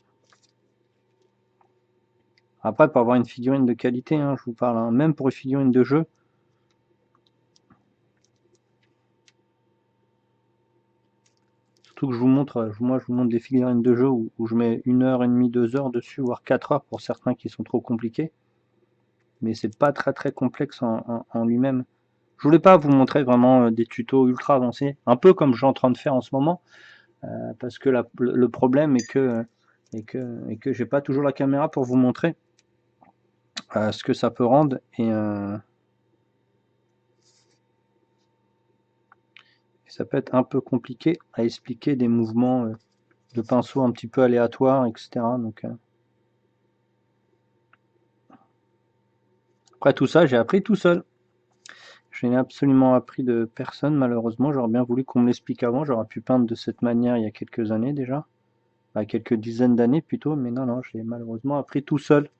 Après, pour avoir une figurine de qualité, hein, je vous parle, hein, même pour une figurine de jeu, surtout que je vous montre, moi je vous montre des figurines de jeu où je mets 1h30, 2 heures dessus, voire 4 heures pour certains qui sont trop compliqués. Mais c'est pas très complexe en lui-même. Je voulais pas vous montrer vraiment des tutos ultra avancés, un peu comme je suis en train de faire en ce moment, parce que le problème est que j'ai pas toujours la caméra pour vous montrer ce que ça peut rendre et ça peut être un peu compliqué à expliquer des mouvements de pinceau un petit peu aléatoires, etc. Donc après tout ça, j'ai appris tout seul. Je n'ai absolument appris de personne, malheureusement. J'aurais bien voulu qu'on me l'explique avant. J'aurais pu peindre de cette manière il y a quelques années déjà. Enfin, quelques dizaines d'années plutôt, mais non, j'ai malheureusement appris tout seul.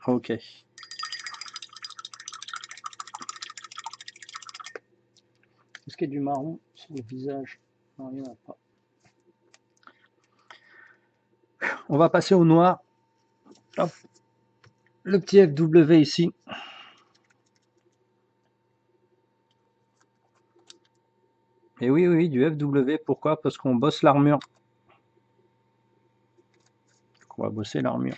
Ok. Est-ce qu'il y a du marron sur le visage? Non, il n'y en a pas. On va passer au noir. Hop. Le petit FW ici. Et oui, du FW. Pourquoi? Parce qu'on bosse l'armure. On va bosser l'armure.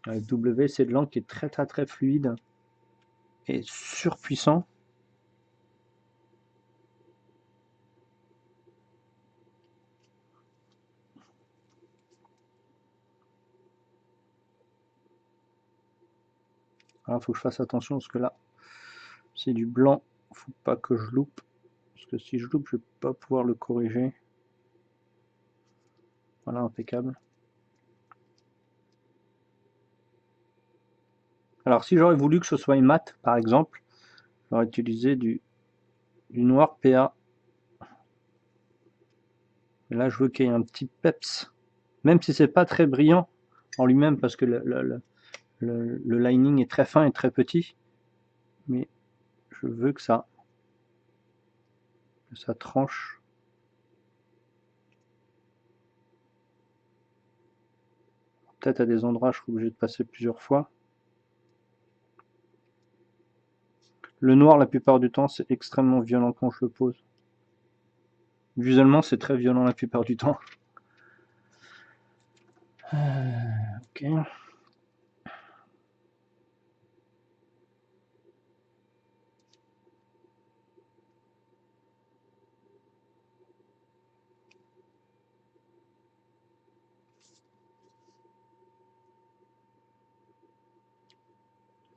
Le FW, c'est de l'encre qui est très fluide et surpuissant. Il faut que je fasse attention parce que là, c'est du blanc. Faut pas que je loupe. Parce que si je loupe, je vais pas pouvoir le corriger. Voilà, impeccable. Alors si j'aurais voulu que ce soit une mat, par exemple, j'aurais utilisé du noir PA. Et là, je veux qu'il y ait un petit peps. Même si c'est pas très brillant en lui-même, parce que le lining est très fin et très petit. Mais je veux que ça tranche. Peut-être à des endroits, je suis obligé de passer plusieurs fois. Le noir, la plupart du temps, c'est extrêmement violent quand je le pose. Visuellement, c'est très violent la plupart du temps. Ok.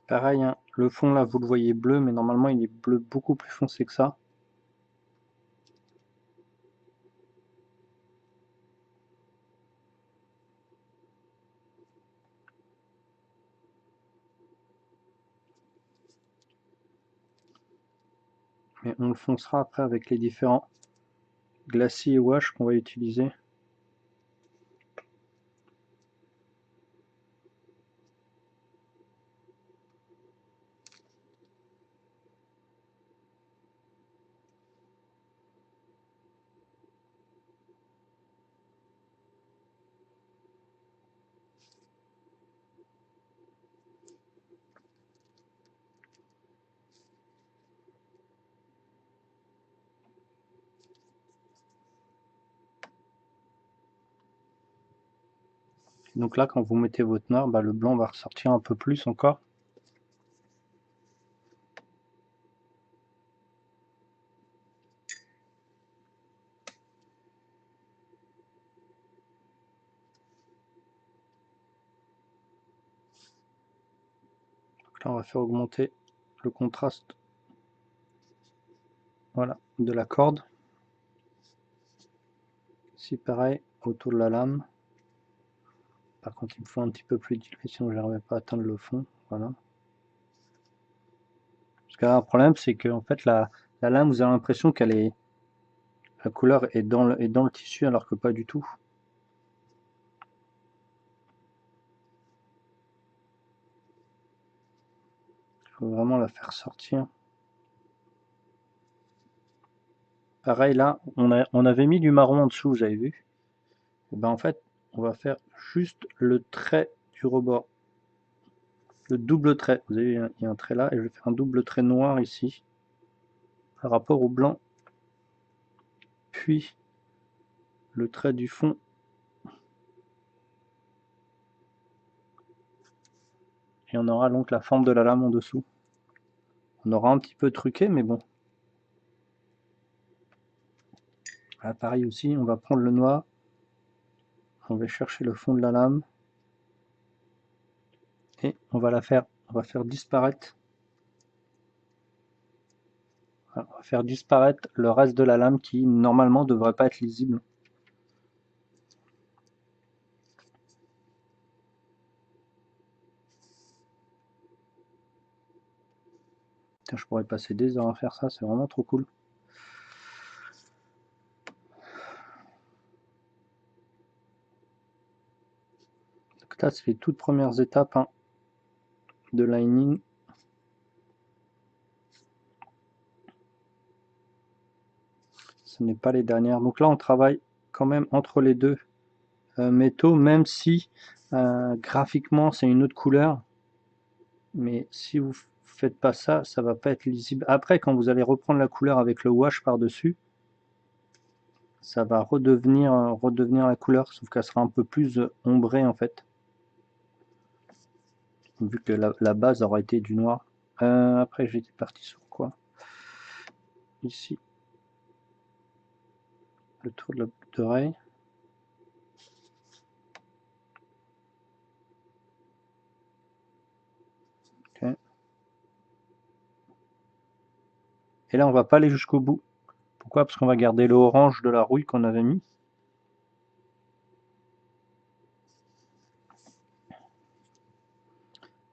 Pareil, hein, le fond là, vous le voyez bleu, mais normalement, il est bleu beaucoup plus foncé que ça. Mais on le foncera après avec les différents glacis et wash qu'on va utiliser. Donc là, quand vous mettez votre noir, le blanc va ressortir un peu plus encore. Donc là, on va faire augmenter le contraste, voilà, de la corde. Ici, pareil, autour de la lame. Par contre, il me faut un petit peu plus d'huile, sinon je n'arriverai pas à atteindre le fond. Voilà. Parce que là, le problème, c'est que en fait, la lame, vous avez l'impression qu'elle est, la couleur est dans le tissu, alors que pas du tout. Il faut vraiment la faire sortir. Pareil, là, on avait mis du marron en dessous, vous avez vu. Et ben en fait, on va faire juste le trait du rebord. Le double trait. Vous avez vu, il y a un trait là, et je vais faire un double trait noir ici, par rapport au blanc. Puis, le trait du fond. Et on aura donc la forme de la lame en dessous. On aura un petit peu truqué, mais bon. Là, pareil aussi, on va prendre le noir. On va chercher le fond de la lame. Et on va faire disparaître. Voilà, on va faire disparaître le reste de la lame qui, normalement, ne devrait pas être lisible. Putain, je pourrais passer des heures à faire ça, c'est vraiment trop cool. Donc là, c'est les toutes premières étapes de lining. Ce n'est pas les dernières. Donc là, on travaille quand même entre les deux métaux, même si graphiquement, c'est une autre couleur. Mais si vous faites pas ça, ça va pas être lisible. Après, quand vous allez reprendre la couleur avec le wash par-dessus, ça va redevenir la couleur, sauf qu'elle sera un peu plus ombrée en fait. Vu que la base aura été du noir. Après, j'étais parti sur quoi? Ici, le tour de la boucle d'oreille. Okay. Et là, on va pas aller jusqu'au bout. Pourquoi? Parce qu'on va garder le orange de la rouille qu'on avait mis.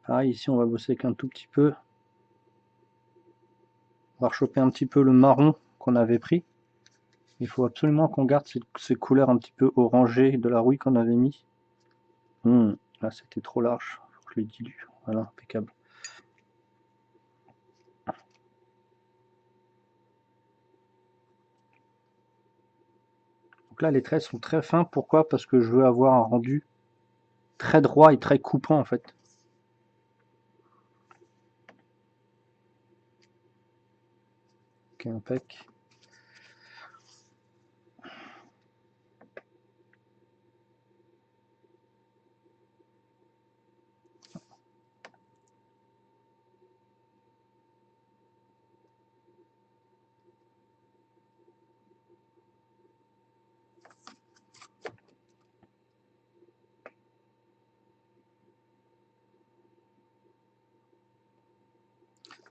Pareil, ici, on va bosser qu'un tout petit peu. On va rechoper un petit peu le marron qu'on avait pris. Il faut absolument qu'on garde ces couleurs un petit peu orangées de la rouille qu'on avait mis. Là, c'était trop large. Faut que je les dilue. Voilà, impeccable. Donc là, les traits sont très fins. Pourquoi? Parce que je veux avoir un rendu très droit et très coupant en fait. Ok, impec.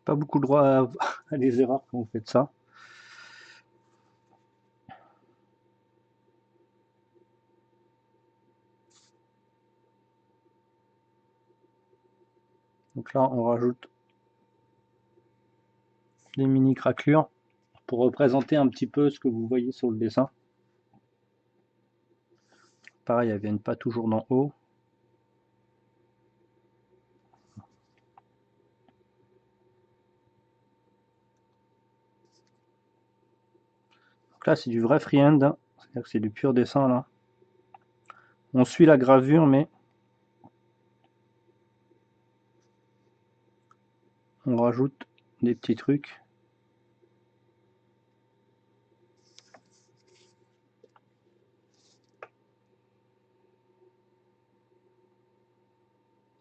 Pas beaucoup de droit à des erreurs quand vous faites ça. Donc là, on rajoute des mini craquelures pour représenter un petit peu ce que vous voyez sur le dessin. Pareil, elles viennent pas toujours d'en haut. Donc là, c'est du vrai freehand, c'est-à-dire que c'est du pur dessin là. On suit la gravure, mais on rajoute des petits trucs.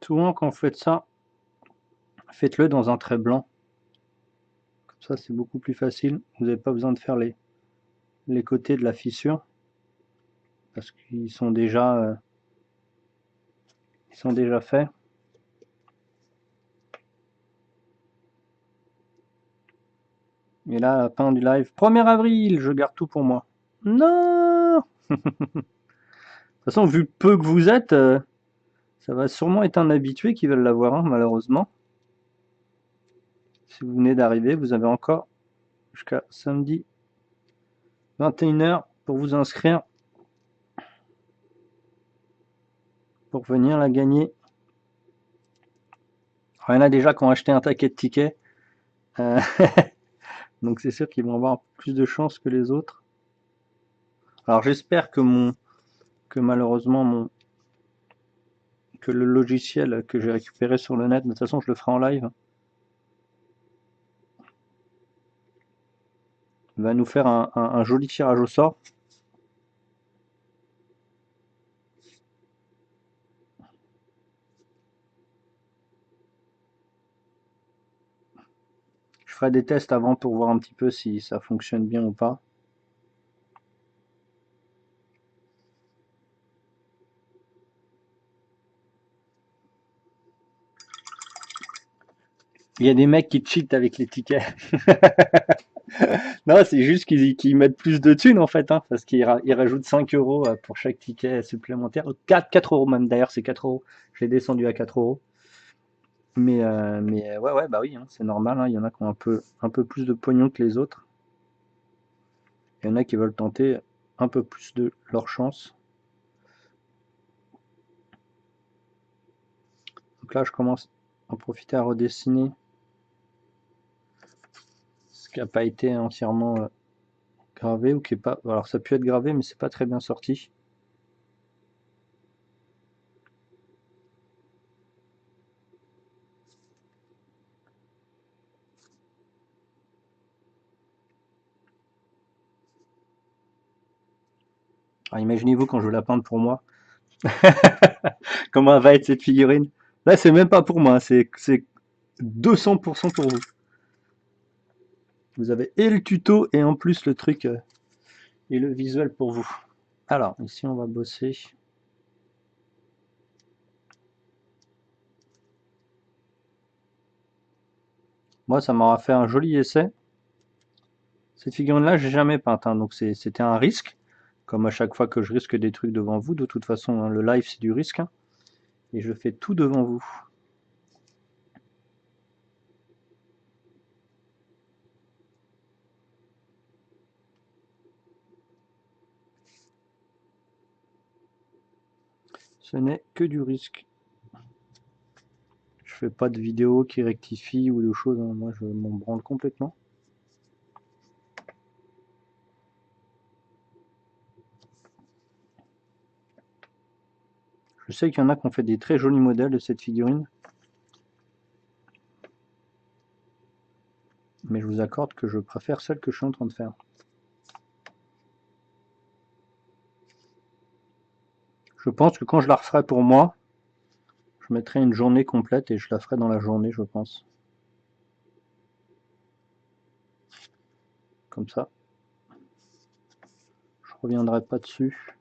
Souvent, quand vous faites ça, faites-le dans un trait blanc. Comme ça, c'est beaucoup plus facile. Vous n'avez pas besoin de faire les côtés de la fissure parce qu'ils sont déjà faits. Et là, la fin du live, 1er avril, je garde tout pour moi. Non. De toute façon, vu le peu que vous êtes, ça va sûrement être un habitué qui va l'avoir, hein, malheureusement. Si vous venez d'arriver, vous avez encore jusqu'à samedi 21h pour vous inscrire pour venir la gagner. Alors, il y en a déjà qui ont acheté un taquet de tickets. Euh, donc c'est sûr qu'ils vont avoir plus de chance que les autres. Alors j'espère que malheureusement que le logiciel que j'ai récupéré sur le net, de toute façon je le ferai en live, va nous faire un joli tirage au sort. Je ferai des tests avant pour voir un petit peu si ça fonctionne bien ou pas. Il y a des mecs qui cheatent avec les tickets. Non, c'est juste qu'ils mettent plus de thunes en fait, hein, parce qu'ils rajoutent 5 euros pour chaque ticket supplémentaire. 4 euros même, d'ailleurs, c'est 4 euros. Je l'ai descendu à 4 euros. Mais ouais, ouais, bah oui, hein, c'est normal, hein, il y en a qui ont un peu plus de pognon que les autres. Il y en a qui veulent tenter un peu plus de leur chance. Donc là, je commence à en profiter à redessiner ce qui n'a pas été entièrement gravé ou qui est pas. Alors ça a pu être gravé, mais c'est pas très bien sorti. Alors imaginez-vous quand je vais la peindre pour moi, comment va être cette figurine. Là, c'est même pas pour moi, c'est 200% pour vous. Vous avez et le tuto et en plus le truc et le visuel pour vous. Alors, ici, on va bosser. Moi, ça m'aura fait un joli essai. Cette figurine-là, j'ai jamais peinte, hein, donc c'était un risque. Comme à chaque fois que je risque des trucs devant vous, de toute façon, hein, le live, c'est du risque, hein, et je fais tout devant vous. Ce n'est que du risque. Je fais pas de vidéo qui rectifie ou de choses, hein. Moi je m'en branle complètement. Je sais qu'il y en a qui ont fait des très jolis modèles de cette figurine. Mais je vous accorde que je préfère celle que je suis en train de faire. Je pense que quand je la referai pour moi, je mettrai une journée complète et je la ferai dans la journée, je pense. Comme ça. Je reviendrai pas dessus.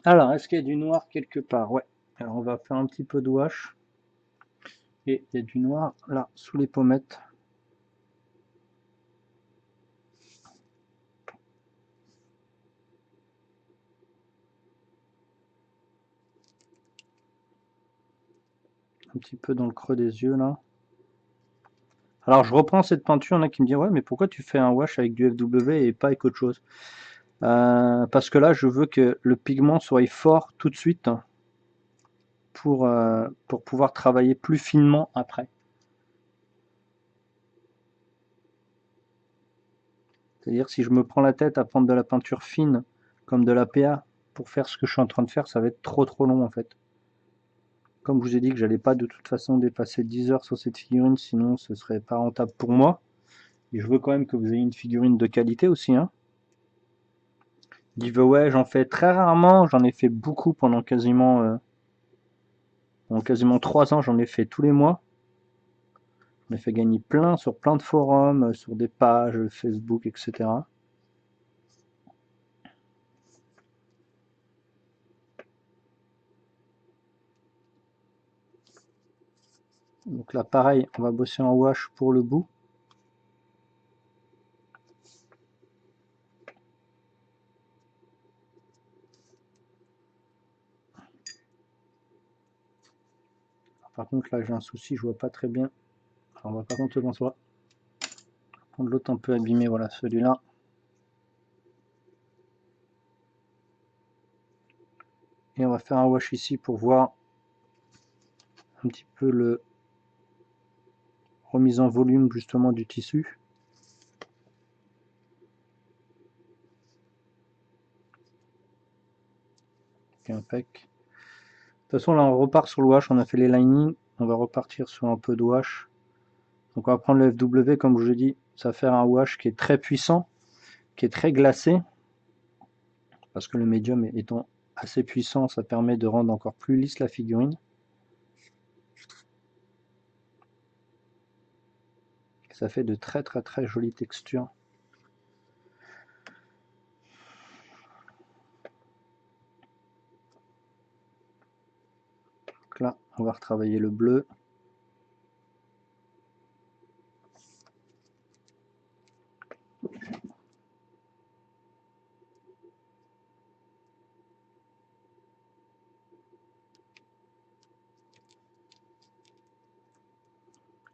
Alors, est-ce qu'il y a du noir quelque part? Ouais. Alors, on va faire un petit peu de wash. Et il y a du noir là, sous les pommettes. Un petit peu dans le creux des yeux là. Alors, je reprends cette peinture. Il y en a qui me disent, ouais, mais pourquoi tu fais un wash avec du FW et pas avec autre chose? Parce que là, je veux que le pigment soit fort tout de suite pour pouvoir travailler plus finement après. C'est-à-dire si je me prends la tête à prendre de la peinture fine comme de la PA pour faire ce que je suis en train de faire, ça va être trop long en fait. Comme je vous ai dit que j'allais pas de toute façon dépasser 10 heures sur cette figurine, sinon ce serait pas rentable pour moi. Et je veux quand même que vous ayez une figurine de qualité aussi, hein. Giveaway, j'en fais très rarement, j'en ai fait beaucoup pendant quasiment 3 ans, j'en ai fait tous les mois. J'en ai fait gagner plein sur plein de forums, sur des pages Facebook, etc. Donc là, pareil, on va bosser en wash pour le bout. Par contre là j'ai un souci, je vois pas très bien. Alors, on va pas compter devant soi. Prendre l'autre un peu abîmé, voilà celui-là. Et on va faire un wash ici pour voir un petit peu le remise en volume justement du tissu. Impec. De toute façon là on repart sur le wash, on a fait les linings, on va repartir sur un peu de wash. Donc on va prendre le FW comme je vous ai dit, ça va faire un wash qui est très puissant, qui est très glacé, parce que le médium étant assez puissant, ça permet de rendre encore plus lisse la figurine. Ça fait de très jolies textures. Donc là, on va retravailler le bleu.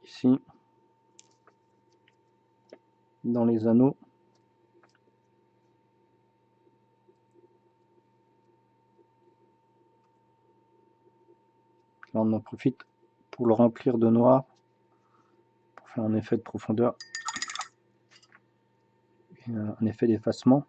Ici, dans les anneaux. Là, on en profite pour le remplir de noir, pour faire un effet de profondeur et un effet d'effacement.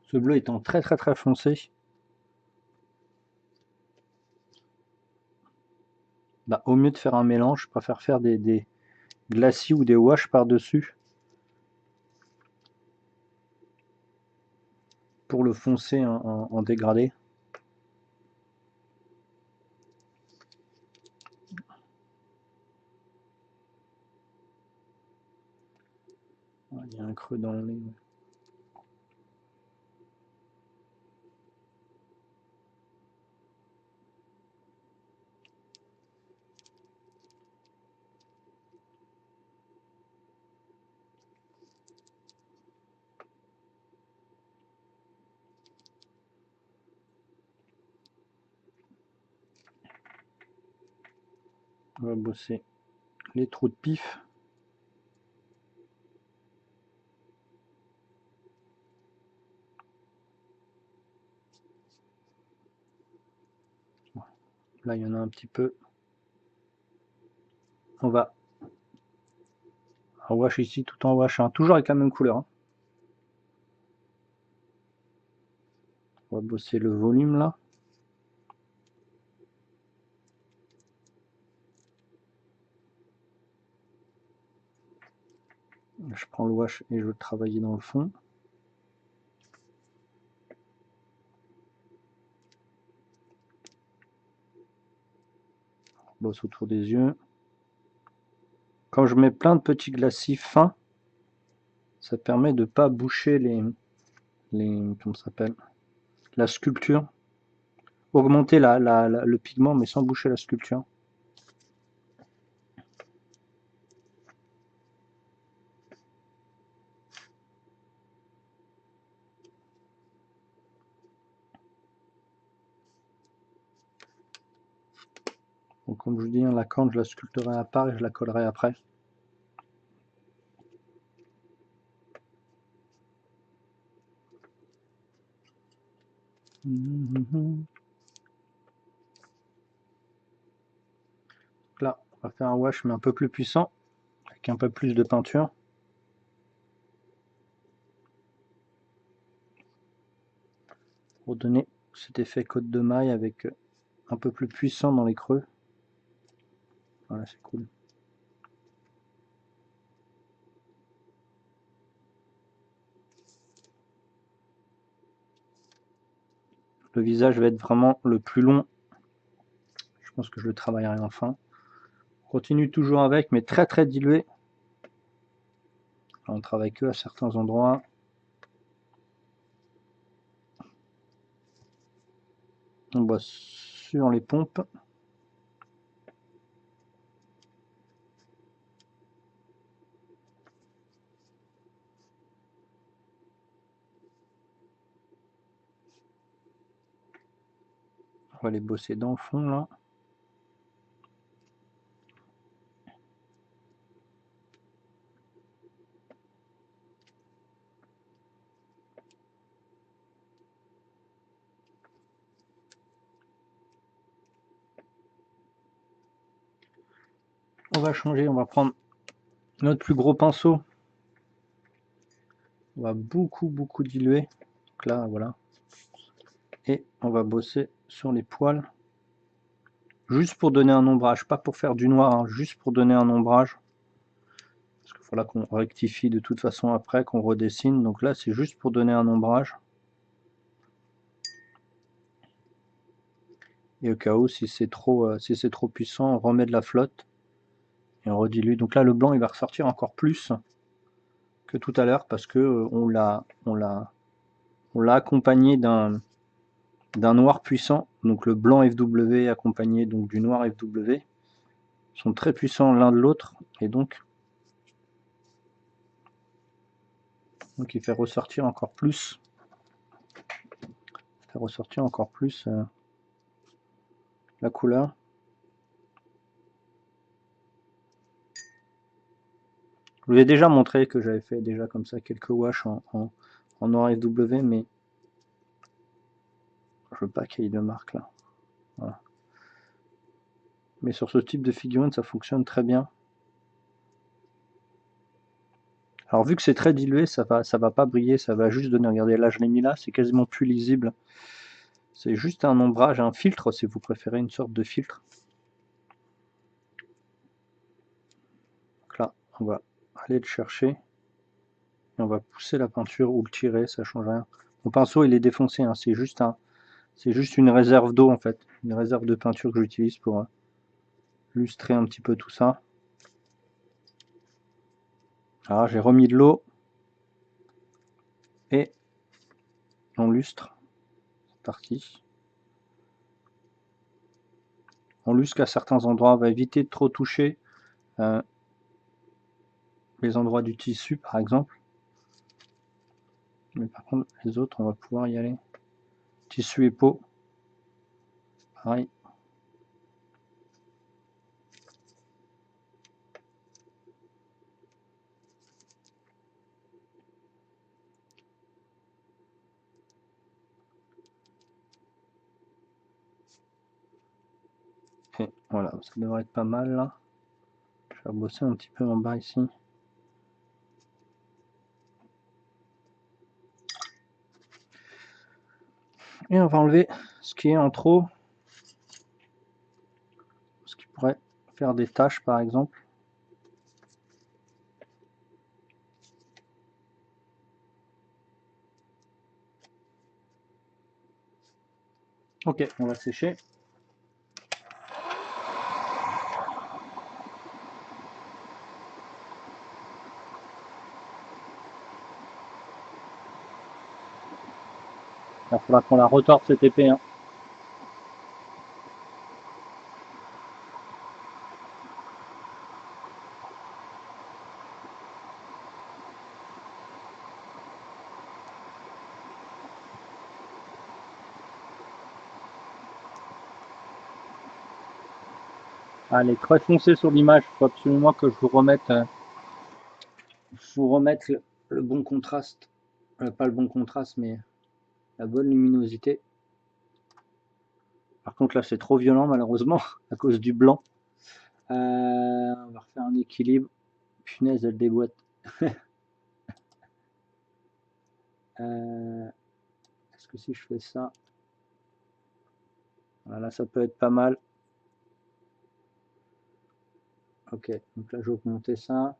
Ce bleu étant très foncé, bah, au mieux de faire un mélange, je préfère faire des glacis ou des wash par-dessus pour le foncer en dégradé. Il y a un creux dans le nez. On va bosser les trous de pif. Là, il y en a un petit peu. On va wash ici, tout en wash, hein, toujours avec la même couleur. Hein. On va bosser le volume là. Je prends le wash et je veux travailler dans le fond. On bosse autour des yeux. Quand je mets plein de petits glacis fins, ça permet de ne pas boucher comment ça s'appelle, la sculpture. Augmenter le pigment mais sans boucher la sculpture. Donc comme je vous dis, la corne je la sculpterai à part et je la collerai après. Là, on va faire un wash mais un peu plus puissant, avec un peu plus de peinture. Pour donner cet effet côte de maille avec un peu plus puissant dans les creux. Voilà, c'est cool. Le visage va être vraiment le plus long. Je pense que je le travaillerai enfin. On continue toujours avec, mais très dilué. On travaille que à certains endroits. On bosse sur les pompes. On va les bosser dans le fond là. On va changer, on va prendre notre plus gros pinceau. On va beaucoup diluer. Donc là, voilà. Et on va bosser sur les poils. Juste pour donner un ombrage, pas pour faire du noir, hein, juste pour donner un ombrage. Parce qu'il faudra qu'on rectifie de toute façon après, qu'on redessine. Donc là, c'est juste pour donner un ombrage. Et au cas où, si c'est trop puissant, on remet de la flotte. Et on redilue. Donc là, le blanc, il va ressortir encore plus que tout à l'heure parce que on l'a accompagné d'un noir puissant. Donc le blanc FW accompagné donc du noir FW sont très puissants l'un de l'autre et donc il fait ressortir encore plus la couleur. Je vous ai déjà montré que j'avais fait déjà comme ça quelques washes en noir FW, mais je veux pas qu'il y ait de marque là. Voilà. Mais sur ce type de figurine, ça fonctionne très bien. Alors vu que c'est très dilué, ça va pas briller, ça va juste donner, regardez là je l'ai mis là, c'est quasiment plus lisible. C'est juste un ombrage, un filtre si vous préférez, une sorte de filtre. Donc là, on va aller le chercher. Et on va pousser la peinture ou le tirer, ça change rien. Mon pinceau il est défoncé, hein, c'est juste une réserve d'eau en fait, une réserve de peinture que j'utilise pour illustrer un petit peu tout ça. Alors j'ai remis de l'eau et on lustre. C'est parti. On lustre à certains endroits, on va éviter de trop toucher les endroits du tissu par exemple. Mais par contre les autres on va pouvoir y aller. Tissu et peau. Pareil. Et voilà, ça devrait être pas mal là. Je vais bosser un petit peu en bas ici. Et on va enlever ce qui est en trop. Ce qui pourrait faire des taches par exemple. Ok, on va sécher. Il va falloir qu'on la retorde cette épée. Hein. Ah, elle est très foncée sur l'image. Il faut absolument que je vous remette, le bon contraste. Pas le bon contraste, mais la bonne luminosité. Par contre, là, c'est trop violent, malheureusement, à cause du blanc. On va refaire un équilibre. Punaise, elle déboîte. Est-ce que si je fais ça, voilà, ça peut être pas mal. Ok, donc là, je vais augmenter ça.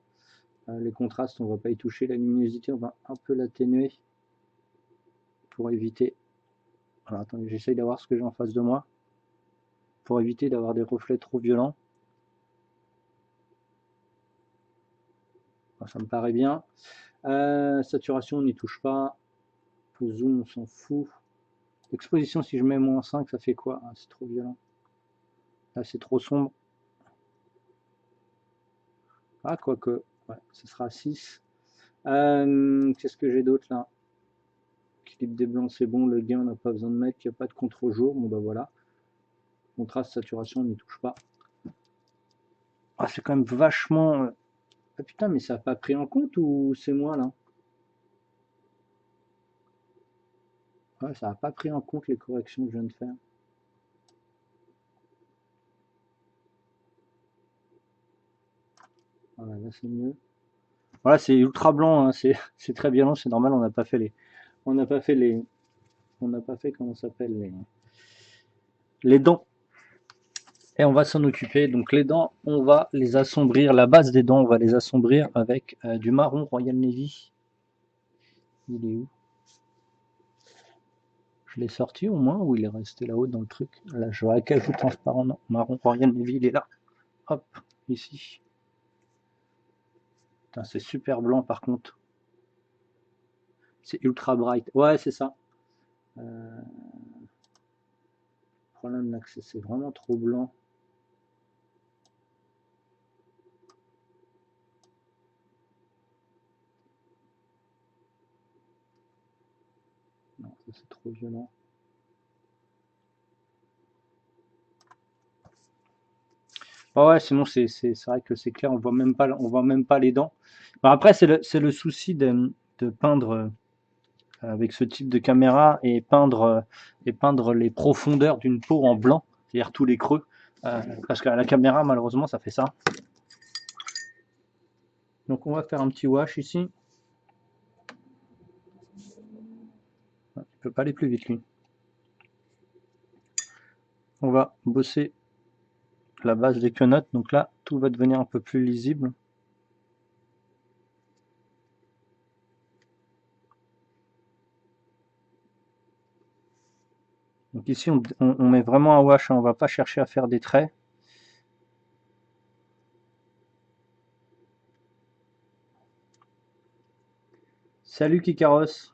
Les contrastes, on va pas y toucher. La luminosité, on va un peu l'atténuer pour éviter. Alors, attendez, j'essaye d'avoir ce que j'ai en face de moi pour éviter d'avoir des reflets trop violents. Ça me paraît bien. Saturation, on n'y touche pas. Zoom, on s'en fout. Exposition, si je mets -5, ça fait quoi? Ah, c'est trop violent. Là, c'est trop sombre. Ah, quoique, ouais, ce sera 6. Qu'est-ce que j'ai d'autre là? Équilibre des blancs, c'est bon. Le gain, on n'a pas besoin de mettre. Il n'y a pas de contre-jour. Bon, bah voilà. Contraste, saturation, on n'y touche pas. Ah, c'est quand même vachement. Ah putain, mais ça n'a pas pris en compte ou c'est moi là? Ouais, ça n'a pas pris en compte les corrections que je viens de faire. Voilà, là c'est mieux. Voilà, c'est ultra blanc, hein, c'est très violent, c'est normal, on n'a pas fait les. On n'a pas fait les. On n'a pas fait comment ça s'appelle les dents. Et on va s'en occuper. Donc les dents, on va les assombrir. La base des dents, on va les assombrir avec du marron Royal Navy. Il est où? Je l'ai sorti au moins ou il est resté là-haut dans le truc? Là, je vois cajou transparent. Non, marron Royal Navy, il est là. Hop, ici. Putain, c'est super blanc par contre. C'est ultra bright. Ouais, c'est ça. Le problème là, c'est vraiment trop blanc. Non, ça c'est trop violent. Ah ouais, sinon c'est vrai que c'est clair, on voit même pas les dents. Bon, après, c'est le souci de peindre avec ce type de caméra et peindre les profondeurs d'une peau en blanc, c'est-à-dire tous les creux. Parce qu'à la caméra, malheureusement, ça fait ça. Donc on va faire un petit wash ici. Il peut pas aller plus vite lui. On va bosser la base des quenottes, donc là tout va devenir un peu plus lisible. Donc ici on met vraiment un wash, hein, on va pas chercher à faire des traits. Salut Kikaros.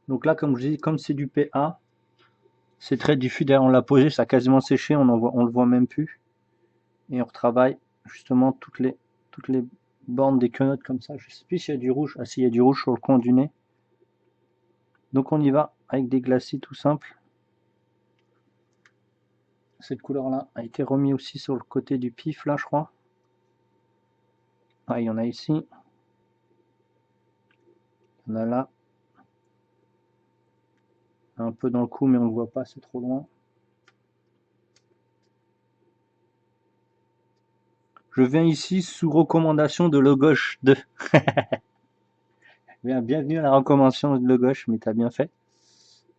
Donc là comme je dis, comme c'est du PA, c'est très diffus. Derrière on l'a posé, ça a quasiment séché, on le voit même plus. Et on retravaille justement toutes les bornes des quenottes comme ça. Je sais plus s'il y a du rouge. Ah si, il y a du rouge sur le coin du nez. Donc on y va avec des glacis tout simples. Cette couleur là a été remis aussi sur le côté du pif là, je crois. Ah, il y en a ici. Il y en a là. Un peu dans le cou mais on ne le voit pas, c'est trop loin. Je viens ici sous recommandation de Le Gauche 2. Bienvenue à la recommandation de Le Gauche, mais t'as bien fait.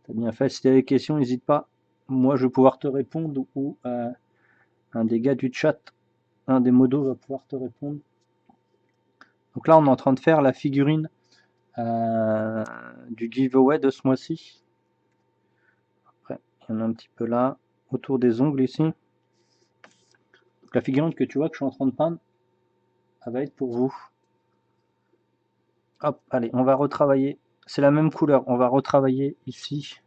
T'as bien fait. Si tu as des questions, n'hésite pas. Moi, je vais pouvoir te répondre ou un des gars du chat, un des modos va pouvoir te répondre. Donc là, on est en train de faire la figurine du giveaway de ce mois-ci. Après, il y en a un petit peu là, autour des ongles ici. Donc la figurine que tu vois que je suis en train de peindre, elle va être pour vous. Hop, allez, on va retravailler. C'est la même couleur. On va retravailler ici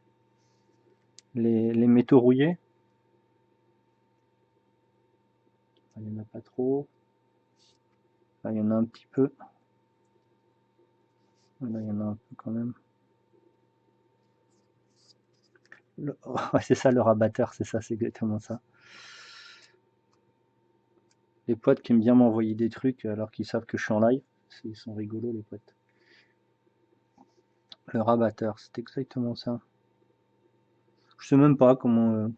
les métaux rouillés. Il n'y en a pas trop. Là, il y en a un petit peu. Là, il y en a un peu quand même. Ouais, c'est ça le rabatteur, c'est ça, c'est exactement ça. Les potes qui aiment bien m'envoyer des trucs alors qu'ils savent que je suis en live, ils sont rigolos les potes. Le rabatteur, c'est exactement ça. Je sais même pas comment.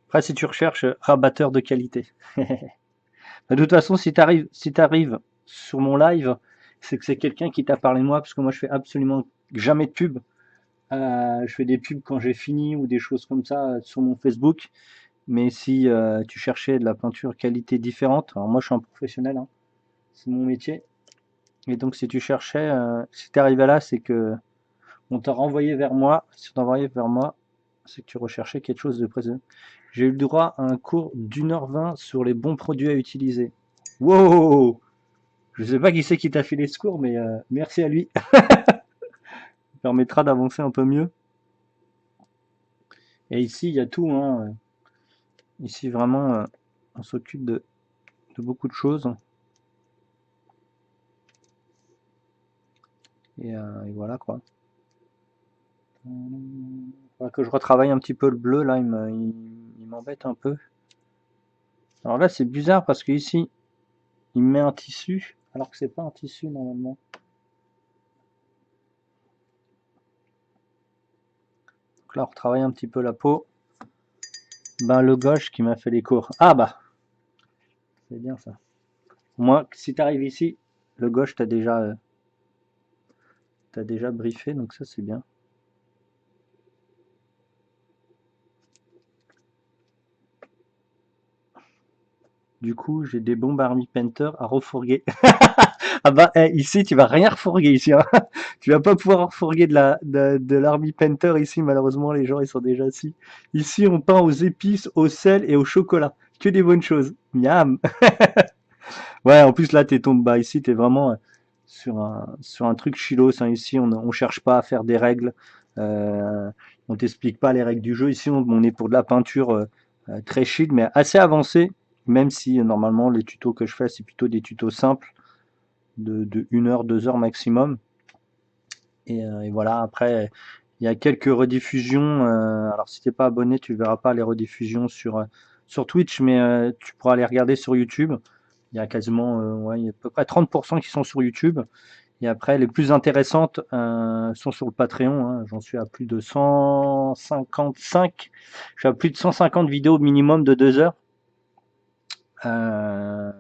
Après, si tu recherches rabatteur de qualité. De toute façon, si t'arrives sur mon live, c'est que c'est quelqu'un qui t'a parlé de moi, parce que moi je fais absolument jamais de pub. Je fais des pubs quand j'ai fini ou des choses comme ça sur mon Facebook. Mais si tu cherchais de la peinture qualité différente, alors moi je suis un professionnel, hein, c'est mon métier. Et donc si tu cherchais, si tu arrivé là, c'est que on t'a renvoyé vers moi. Si on t'a envoyé vers moi, C'est que tu recherchais quelque chose de précis. J'ai eu le droit à un cours d'1h20 sur les bons produits à utiliser. Wow! Je sais pas qui c'est qui t'a filé ce cours, mais merci à lui. Ça permettra d'avancer un peu mieux. Et ici, il y a tout, hein. Ici, vraiment, on s'occupe de beaucoup de choses. Et voilà, quoi. Faudra que je retravaille un petit peu le bleu, là, il m'embête un peu. Alors là, c'est bizarre parce que ici, il me met un tissu, alors que c'est pas un tissu normalement. Donc là, on retravaille un petit peu la peau. Ben, le gauche qui m'a fait les cours. Ah bah, c'est bien ça. Moi, si tu arrives ici, le gauche t'as déjà briefé, donc ça c'est bien. Du coup, j'ai des bombes Army Painter à refourguer. Ah bah, ici, tu vas rien refourguer ici, hein. Tu vas pas pouvoir refourguer de l'Army Painter ici, malheureusement, les gens ils sont déjà assis. Ici, on peint aux épices, au sel et au chocolat. Que des bonnes choses. Miam. Ouais, en plus là, t'es tombé, bah ici, t'es vraiment sur un truc chilos, hein. Ici, on cherche pas à faire des règles. Euh, on t'explique pas les règles du jeu. Ici, on est pour de la peinture très chill, mais assez avancée. Même si normalement les tutos que je fais, c'est plutôt des tutos simples de 1 heure, 2 heures maximum. Et voilà, après, il y a quelques rediffusions. Alors, si t'es pas abonné, tu verras pas les rediffusions sur Twitch, mais tu pourras les regarder sur YouTube. Il y a quasiment, ouais, il y a à peu près 30% qui sont sur YouTube. Et après, les plus intéressantes sont sur le Patreon, hein. J'en suis à plus de 155. Je suis à plus de 150 vidéos minimum de 2 heures. Euh,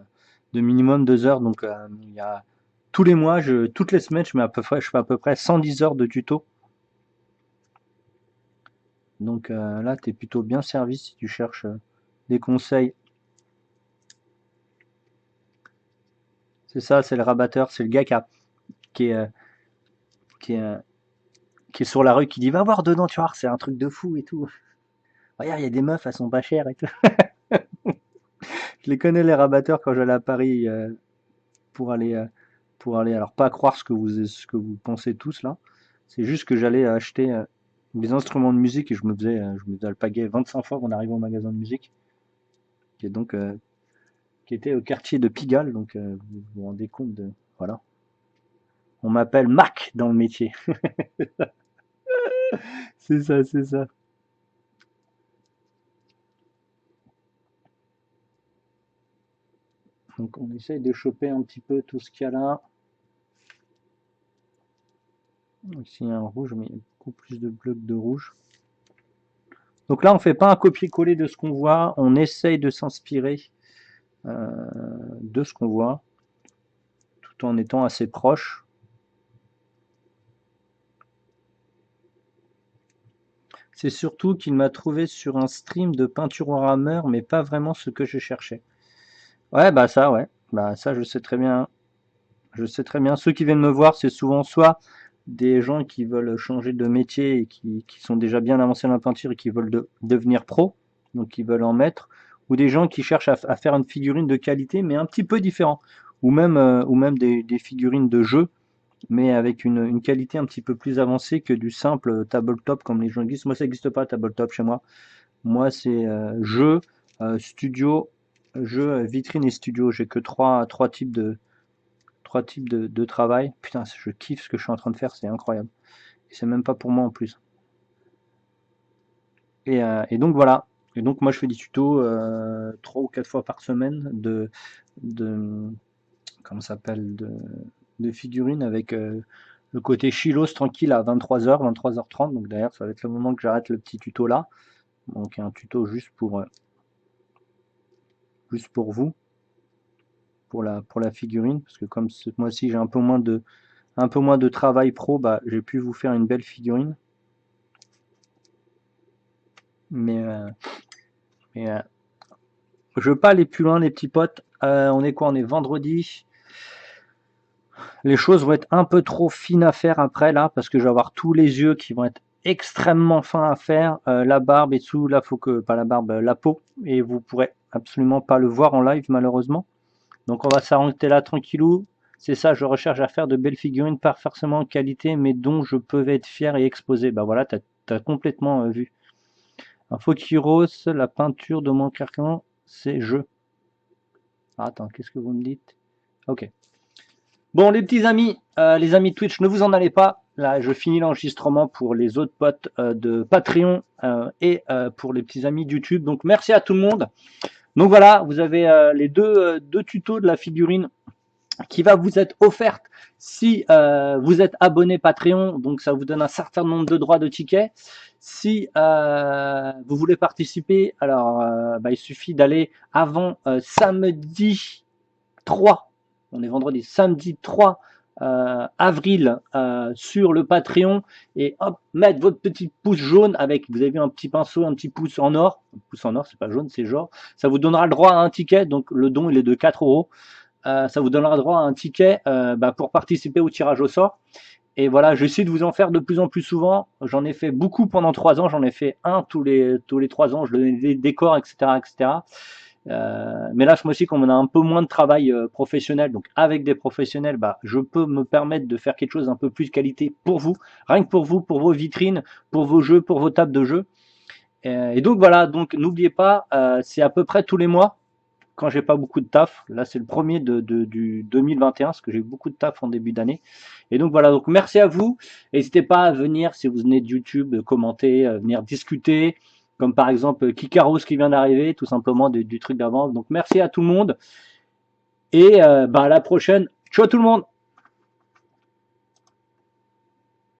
de minimum 2 heures. Donc, il y a tous les mois, toutes les semaines, je fais à peu près 110 heures de tuto. Donc là, tu es plutôt bien servi si tu cherches des conseils. C'est ça, c'est le rabatteur, c'est le gars qui est, euh, qui est, euh, qui est sur la rue qui dit va voir dedans, tu vois, c'est un truc de fou et tout. Regarde, il y a des meufs, elles sont pas chères et tout. Je les connais les rabatteurs quand j'allais à Paris pour aller, euh, alors pas croire ce que vous pensez tous là. C'est juste que j'allais acheter des instruments de musique et je me faisais alpaguer 25 fois avant d'arriver au magasin de musique, qui est donc qui était au quartier de Pigalle, donc vous vous rendez compte de voilà. On m'appelle Mac dans le métier. C'est ça, c'est ça. Donc on essaye de choper un petit peu tout ce qu'il y a là. Ici il y a un rouge, mais il y a beaucoup plus de bleus que de rouge. Donc là on fait pas un copier-coller de ce qu'on voit, on essaye de s'inspirer euh, de ce qu'on voit, tout en étant assez proche. C'est surtout qu'il m'a trouvé sur un stream de peinture au rameur, mais pas vraiment ce que je cherchais. Ouais. Bah ça je sais très bien. Je sais très bien. Ceux qui viennent me voir, c'est souvent soit des gens qui veulent changer de métier et qui sont déjà bien avancés dans la peinture et qui veulent devenir pro, donc qui veulent en mettre, ou des gens qui cherchent à faire une figurine de qualité, mais un petit peu différent, ou même des figurines de jeu, mais avec une qualité un petit peu plus avancée que du simple tabletop comme les gens disent. Moi, ça n'existe pas, tabletop chez moi. Moi, c'est jeu, studio, jeu, vitrine et studio. J'ai que trois types de travail. Putain, je kiffe ce que je suis en train de faire, c'est incroyable. Et c'est même pas pour moi en plus. Et donc voilà. Et donc moi je fais des tutos 3 ou 4 fois par semaine de comment ça s'appelle de figurines avec le côté chilos tranquille à 23h, 23h30. Donc d'ailleurs ça va être le moment que j'arrête le petit tuto là. Donc un tuto juste pour vous, pour la figurine, parce que comme ce mois-ci j'ai un peu moins de travail pro, bah j'ai pu vous faire une belle figurine. Mais, je veux pas aller plus loin, les petits potes. On est quoi? On est vendredi. Les choses vont être un peu trop fines à faire après là, parce que je vais avoir tous les yeux qui vont être extrêmement fin à faire. La barbe et tout, là, faut que, pas la barbe, la peau, et vous pourrez absolument pas le voir en live, malheureusement. Donc, on va s'arrêter là tranquillou. C'est ça, je recherche à faire de belles figurines, pas forcément en qualité, mais dont je peux être fier et exposé. Bah voilà, t'as complètement vu. Fokiros, la peinture de mon carcan, c'est je. Ah, attends, qu'est-ce que vous me dites? Ok. Bon, les amis de Twitch, ne vous en allez pas. Là, je finis l'enregistrement pour les autres potes de Patreon et pour les petits amis de YouTube. Donc, merci à tout le monde. Donc voilà, vous avez les deux tutos de la figurine qui va vous être offerte si vous êtes abonné Patreon. Donc, ça vous donne un certain nombre de droits de tickets. Si vous voulez participer, alors bah, il suffit d'aller avant samedi 3, on est vendredi, samedi 3 avril sur le Patreon et hop, mettre votre petit pouce jaune avec, vous avez vu un petit pinceau, un petit pouce en or. Un pouce en or, c'est pas jaune, c'est genre. Ça vous donnera le droit à un ticket, donc le don il est de 4 euros. Ça vous donnera le droit à un ticket bah, pour participer au tirage au sort. Et voilà, j'essaie de vous en faire de plus en plus souvent. J'en ai fait beaucoup pendant 3 ans. J'en ai fait un tous les 3 ans. Je donnais des décors, etc., etc. Mais là, ce mois-ci, comme on a un peu moins de travail professionnel, donc avec des professionnels, bah, je peux me permettre de faire quelque chose d'un peu plus de qualité pour vous, rien que pour vous, pour vos vitrines, pour vos jeux, pour vos tables de jeu. Et donc voilà, donc n'oubliez pas, c'est à peu près tous les mois quand j'ai pas beaucoup de taf. Là, c'est le premier du 2021, parce que j'ai eu beaucoup de taf en début d'année. Et donc voilà, donc merci à vous. N'hésitez pas à venir, si vous venez de YouTube, commenter, venir discuter, comme par exemple Kikaros qui vient d'arriver, tout simplement du truc d'avant. Donc merci à tout le monde. Et bah, à la prochaine. Ciao tout le monde.